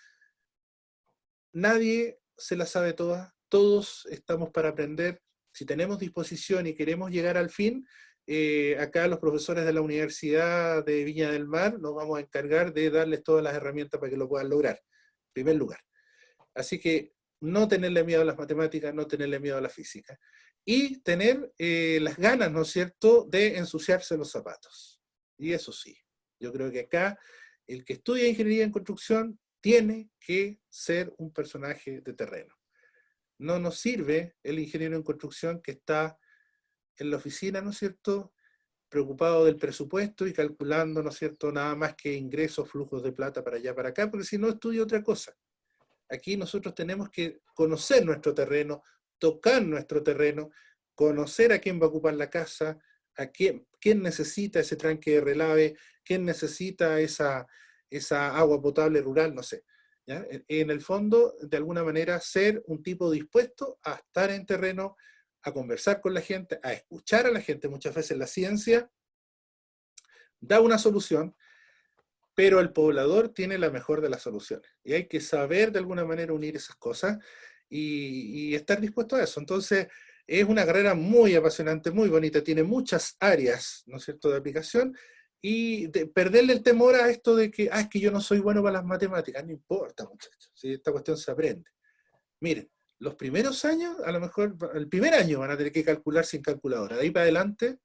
Nadie se la sabe todas, todos estamos para aprender. Si tenemos disposición y queremos llegar al fin, acá los profesores de la Universidad de Viña del Mar nos vamos a encargar de darles todas las herramientas para que lo puedan lograr, en primer lugar. Así que no tenerle miedo a las matemáticas, no tenerle miedo a la física. Y tener las ganas, ¿no es cierto?, de ensuciarse los zapatos. Y eso sí, yo creo que acá el que estudia ingeniería en construcción tiene que ser un personaje de terreno. No nos sirve el ingeniero en construcción que está en la oficina, ¿no es cierto?, preocupado del presupuesto y calculando, ¿no es cierto?, nada más que ingresos, flujos de plata para allá, para acá, porque si no estudia otra cosa. Aquí nosotros tenemos que conocer nuestro terreno, tocar nuestro terreno, conocer a quién va a ocupar la casa, a quién necesita ese tranque de relave, quién necesita esa agua potable rural, no sé. ¿Ya? En el fondo, de alguna manera, ser un tipo dispuesto a estar en terreno, a conversar con la gente, a escuchar a la gente. Muchas veces la ciencia da una solución, pero el poblador tiene la mejor de las soluciones. Y hay que saber de alguna manera unir esas cosas y estar dispuesto a eso. Entonces, es una carrera muy apasionante, muy bonita, tiene muchas áreas, ¿no es cierto?, de aplicación, y perderle el temor a esto de que, es que yo no soy bueno para las matemáticas. No importa, muchachos, ¿sí? Esta cuestión se aprende. Miren, los primeros años, a lo mejor, el primer año van a tener que calcular sin calculadora. De ahí para adelante,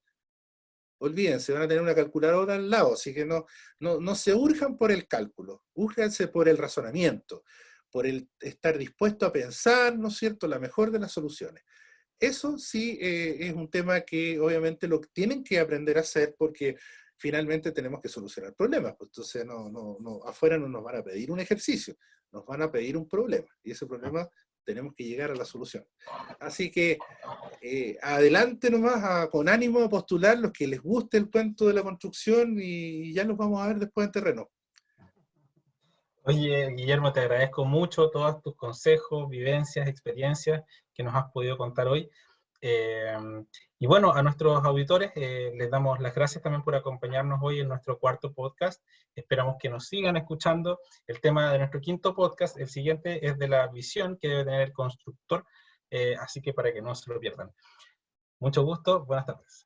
olvídense, van a tener una calculadora al lado, así que no se urjan por el cálculo, úrjanse por el razonamiento, por el estar dispuesto a pensar, ¿no es cierto?, la mejor de las soluciones. Eso sí es un tema que obviamente lo tienen que aprender a hacer porque finalmente tenemos que solucionar problemas. Pues entonces afuera no nos van a pedir un ejercicio, nos van a pedir un problema. Y ese problema tenemos que llegar a la solución. Así que adelante nomás, con ánimo a postular los que les guste el cuento de la construcción y ya los vamos a ver después en terreno. Oye, Guillermo, te agradezco mucho todos tus consejos, vivencias, experiencias que nos has podido contar hoy. Eh, y bueno, a nuestros auditores les damos las gracias también por acompañarnos hoy en nuestro cuarto podcast. Esperamos que nos sigan escuchando. El tema de nuestro quinto podcast, el siguiente, es de la visión que debe tener el constructor, así que para que no se lo pierdan. Mucho gusto, buenas tardes.